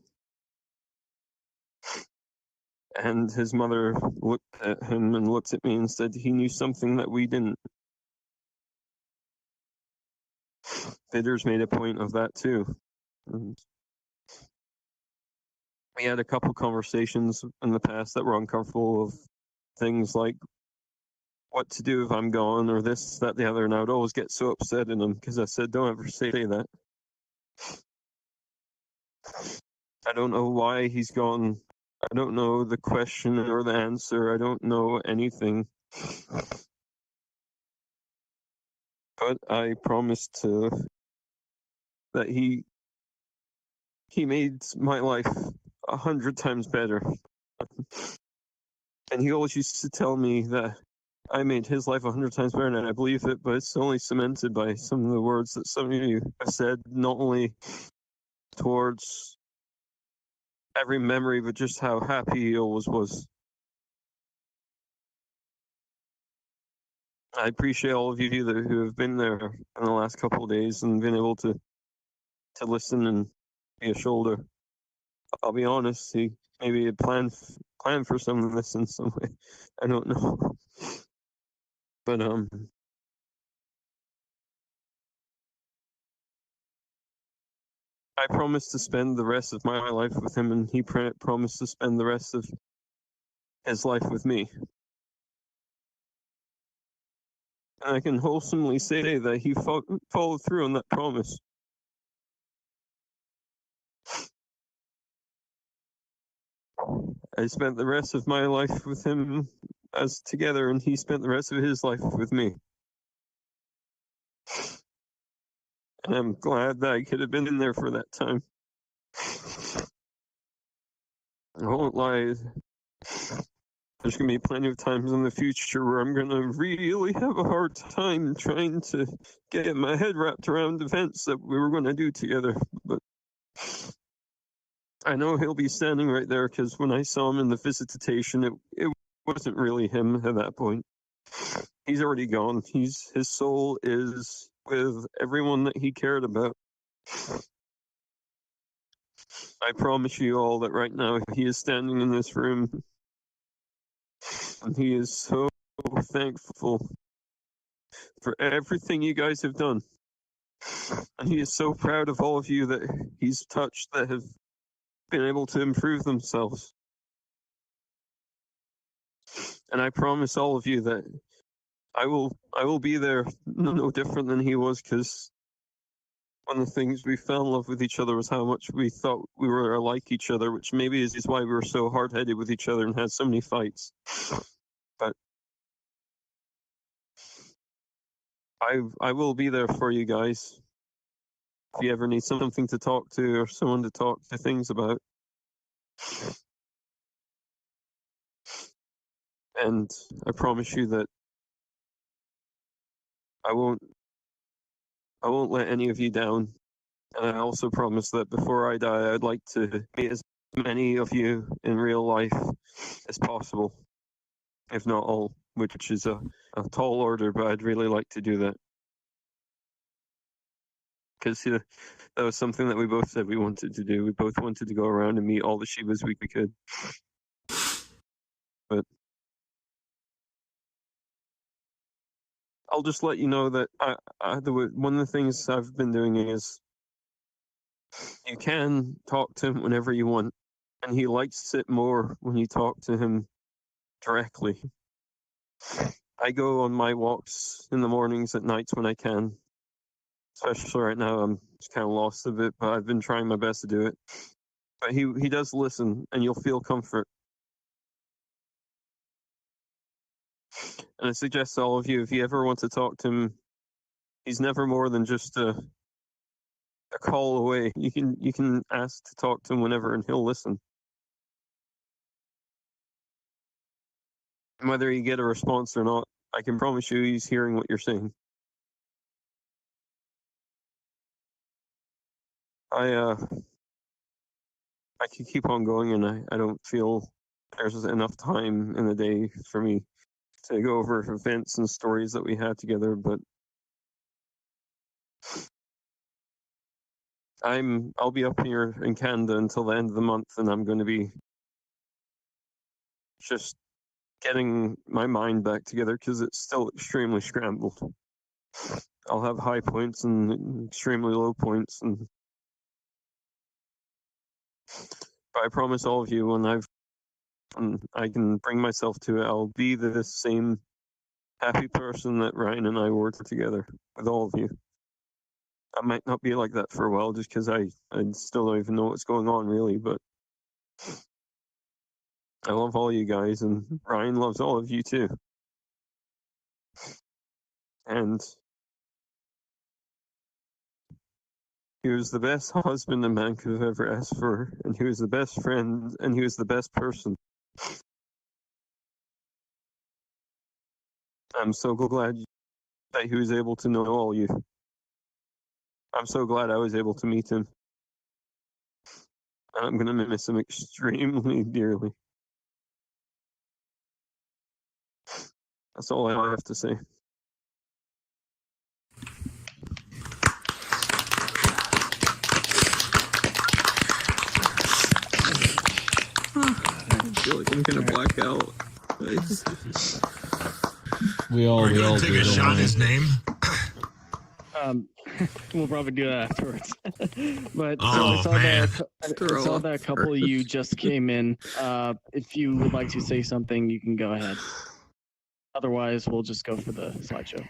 And his mother looked at him and looked at me and said he knew something that we didn't. Bitters made a point of that too. And we had a couple conversations in the past that were uncomfortable, of things like what to do if I'm gone, or this, that, the other, and I would always get so upset in him because I said, don't ever say that. I don't know why he's gone. I don't know the question or the answer. I don't know anything. But I promised that he made my life 100 times better. And he always used to tell me that I made his life 100 times better, and I believe it, but it's only cemented by some of the words that some of you have said, not only towards every memory, but just how happy he always was. I appreciate all of you who have been there in the last couple of days and been able to listen and be a shoulder. I'll be honest, he maybe had planned for some of this in some way. I don't know. But I promised to spend the rest of my life with him, and he promised to spend the rest of his life with me. And I can wholesomely say that he followed through on that promise. I spent the rest of my life with him as together, and he spent the rest of his life with me. And I'm glad that I could have been in there for that time. I won't lie. There's going to be plenty of times in the future where I'm going to really have a hard time trying to get my head wrapped around events that we were going to do together. But I know he'll be standing right there because when I saw him in the visitation, it wasn't really him at that point. He's already gone. His soul is with everyone that he cared about. I promise you all that right now he is standing in this room and he is so thankful for everything you guys have done. And he is so proud of all of you that he's touched that have been able to improve themselves. And I promise all of you that I will be there no different than he was, because one of the things we fell in love with each other was how much we thought we were like each other, which maybe is why we were so hard-headed with each other and had so many fights. But I will be there for you guys if you ever need something to talk to or someone to talk to things about. And I promise you that I won't let any of you down. And I also promise that before I die, I'd like to meet as many of you in real life as possible, if not all, which is a tall order, but I'd really like to do that. Because that was something that we both said we wanted to do. We both wanted to go around and meet all the Shibas we could. But I'll just let you know that one of the things I've been doing is you can talk to him whenever you want, and he likes it more when you talk to him directly. I go on my walks in the mornings, at nights when I can. Especially right now, I'm just kind of lost a bit, but I've been trying my best to do it. But he does listen, and you'll feel comfort. And I suggest to all of you, if you ever want to talk to him, he's never more than just a call away. You can ask to talk to him whenever, and he'll listen. And whether you get a response or not, I can promise you he's hearing what you're saying. I could keep on going, and I don't feel there's enough time in the day for me to go over events and stories that we had together, but I'll be up here in Canada until the end of the month, and I'm going to be just getting my mind back together because it's still extremely scrambled. I'll have high points and extremely low points, but I promise all of you, when I can bring myself to it, I'll be the same happy person that Ryan and I were together with all of you. I might not be like that for a while just because I still don't even know what's going on really, but I love all you guys, and Ryan loves all of you too. And he was the best husband a man could have ever asked for, and he was the best friend, and he was the best person. I'm so glad that he was able to know all you. I'm so glad I was able to meet him. And I'm going to miss him extremely dearly. That's all I have to say. I feel like I'm gonna black out. We all do. Take a shot his name. We'll probably do that afterwards. But Oh, I saw that a couple of you just came in. If you would like to say something, you can go ahead. Otherwise, we'll just go for the slideshow.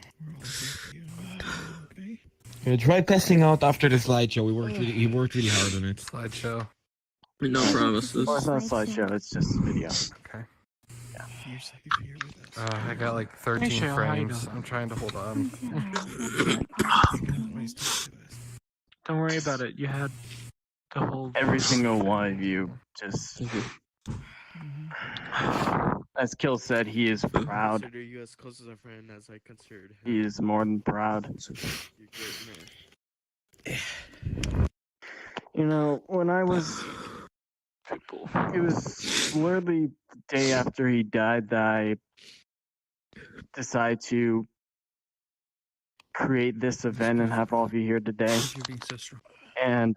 Yeah, try passing out after the slideshow. He worked really hard on it. Slideshow. No promises. Well, it's not a slideshow, it's just video. Okay. Yeah. I got like 13 Hey, Cheryl, how you frames. doing? I'm trying to hold on. Don't worry about it. You had the whole. Every single one of you just. As Kill said, he is proud. Consider you as close as a friend as I considered him. He is more than proud. You're great, man. You know, when I was, it was literally the day after he died that I decided to create this event and have all of you here today. You're being so strong. And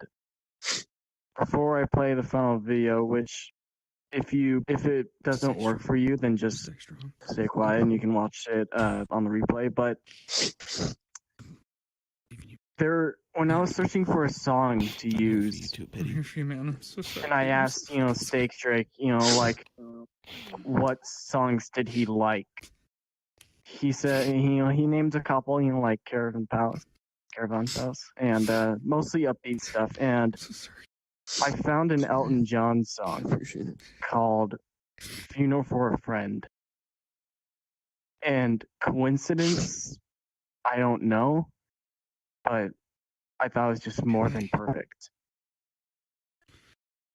before I play the final video, which if it doesn't work for you, then just stay quiet and you can watch it on the replay. But when I was searching for a song to use, and I asked, Steak Drake, like, what songs did he like? He said, he named a couple, like Caravan Palace, and mostly upbeat stuff. And I found an Elton John song called "Funeral for a Friend." And coincidence, I don't know, but I thought it was just more than perfect.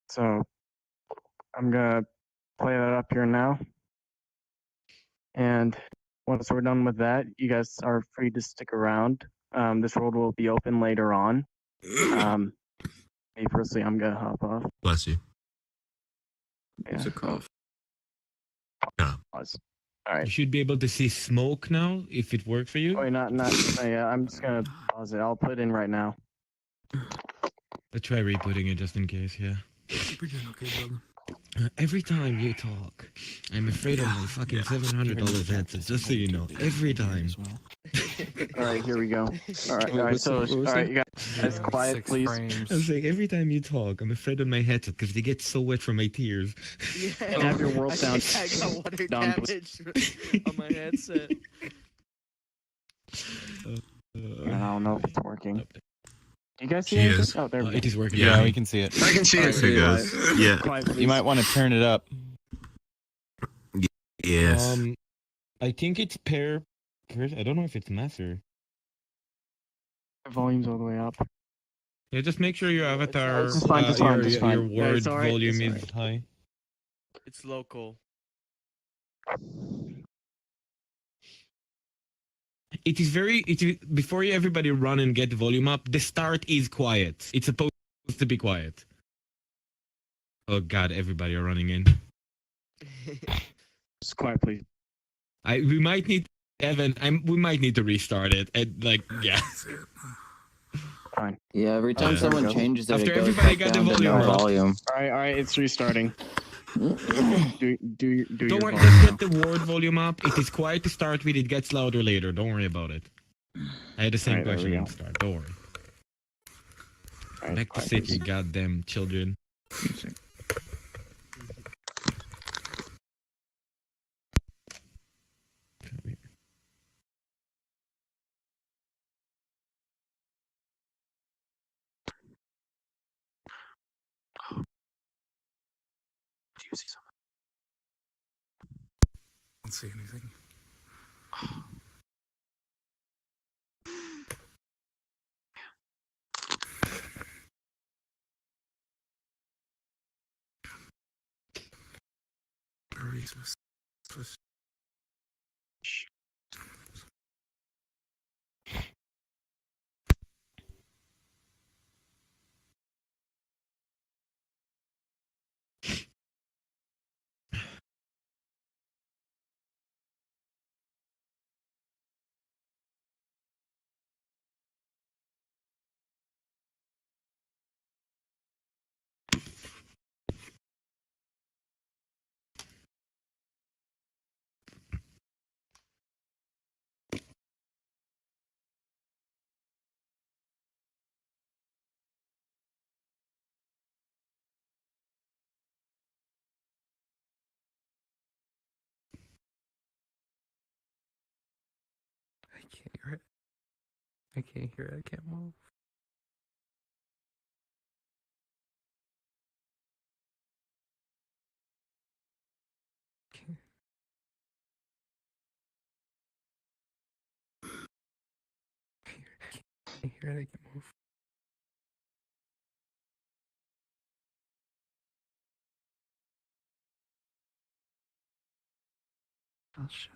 So I'm gonna play that up here now. And once we're done with that, you guys are free to stick around. This world will be open later on. Me personally, I'm gonna hop off. Bless you. Yeah. It's a cough. Pause. All right. You should be able to see smoke now if it worked for you. Oh, not. Yeah, I'm just gonna pause it. I'll put it in right now. I'll try rebooting it just in case. Yeah. You're doing okay, brother. Every time you talk, I'm afraid of my fucking $700 headset. Just so you know, every time. All right, here we go. All right. So, all right, you guys, quiet, please. I'm saying every time you talk, I'm afraid of my headset because they get so wet from my tears. Yeah. Have your world sound I got water down, damage on my headset. I don't know if it's working. Do you guys see She anything? is. Oh, there we go. It is working. Yeah, we can see it. I can see it too, guys. Yeah. Quiet, You please. might want to turn it up. Yes. I think it's pair. I don't know if it's master. The volume's all the way up. Yeah, just make sure your avatar, It's fine, it's fine, it's fine. your Yeah, word it's all right, volume it's is high. It's local. It is before everybody run and get the volume up, the start is quiet. It's supposed to be quiet. Oh god, everybody are running in. Just quiet, please. We might need we might need to restart it. And yeah. Fine. Yeah, every time someone changes it, After it goes everybody back got the down to volume no up. volume. All right, it's restarting. do Don't your worry, volume just now. get the word volume up. It is quiet to start with, it gets louder later. Don't worry about it. I had the same Alright, there we question go. at the start, don't worry. Alright, Back to quiet, city, please. goddamn children. Do you see something? I don't see anything. I can't hear it. I can't hear it. I can't move. Can't hear it. I can't move.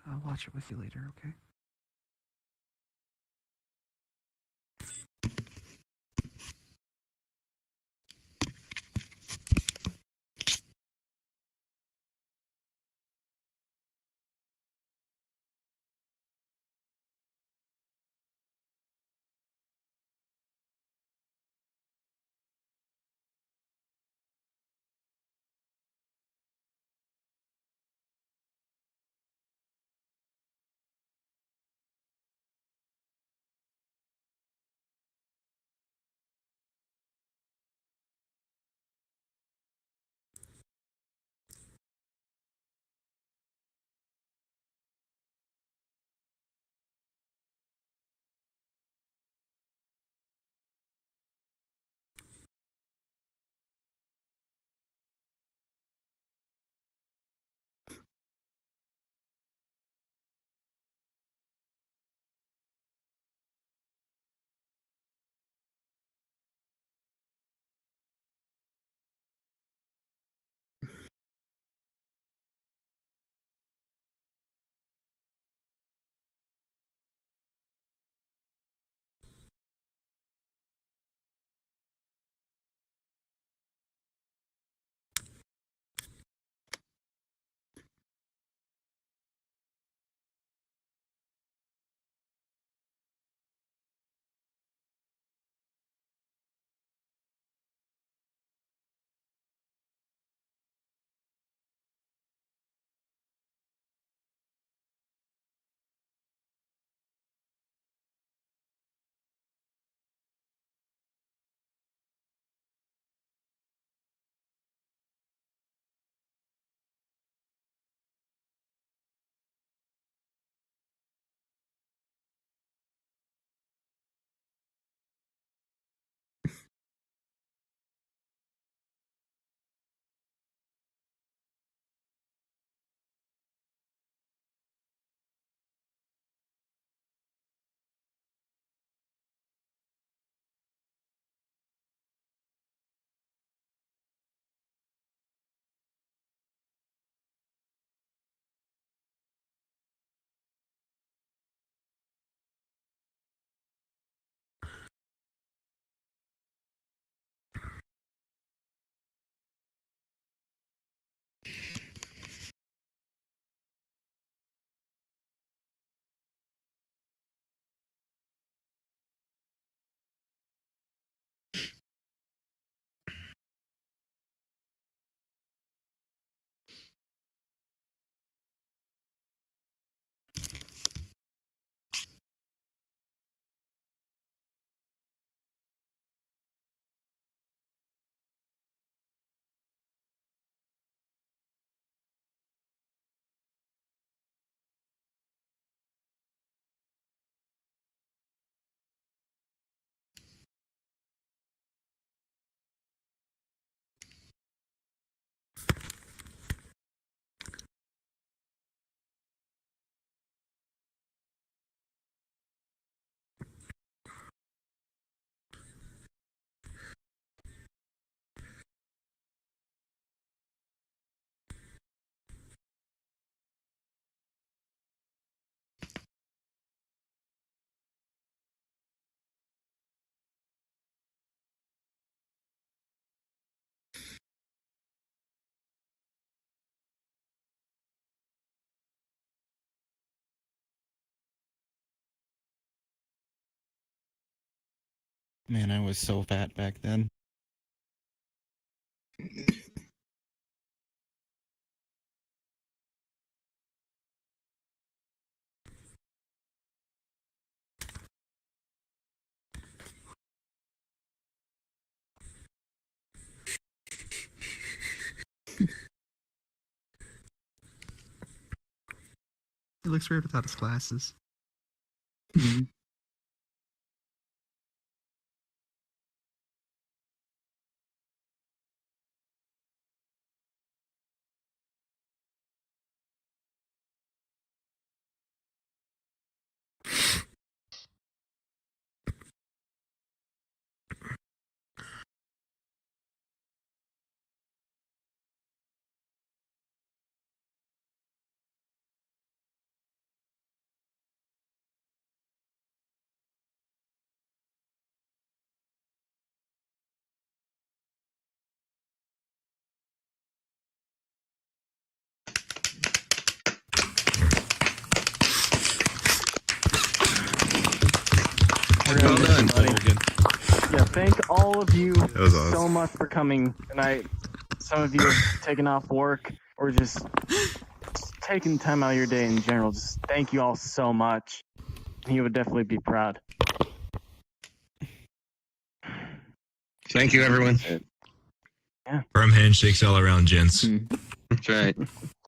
I'll watch it with you later, okay? Man, I was so fat back then. He looks weird without his glasses. Well done. Yeah, thank all of you was awesome. so much for coming tonight. Some of you have taken off work or just taking time out of your day in general. Just thank you all so much. He would definitely be proud. Thank you, everyone. Firm handshakes all around, gents. That's right.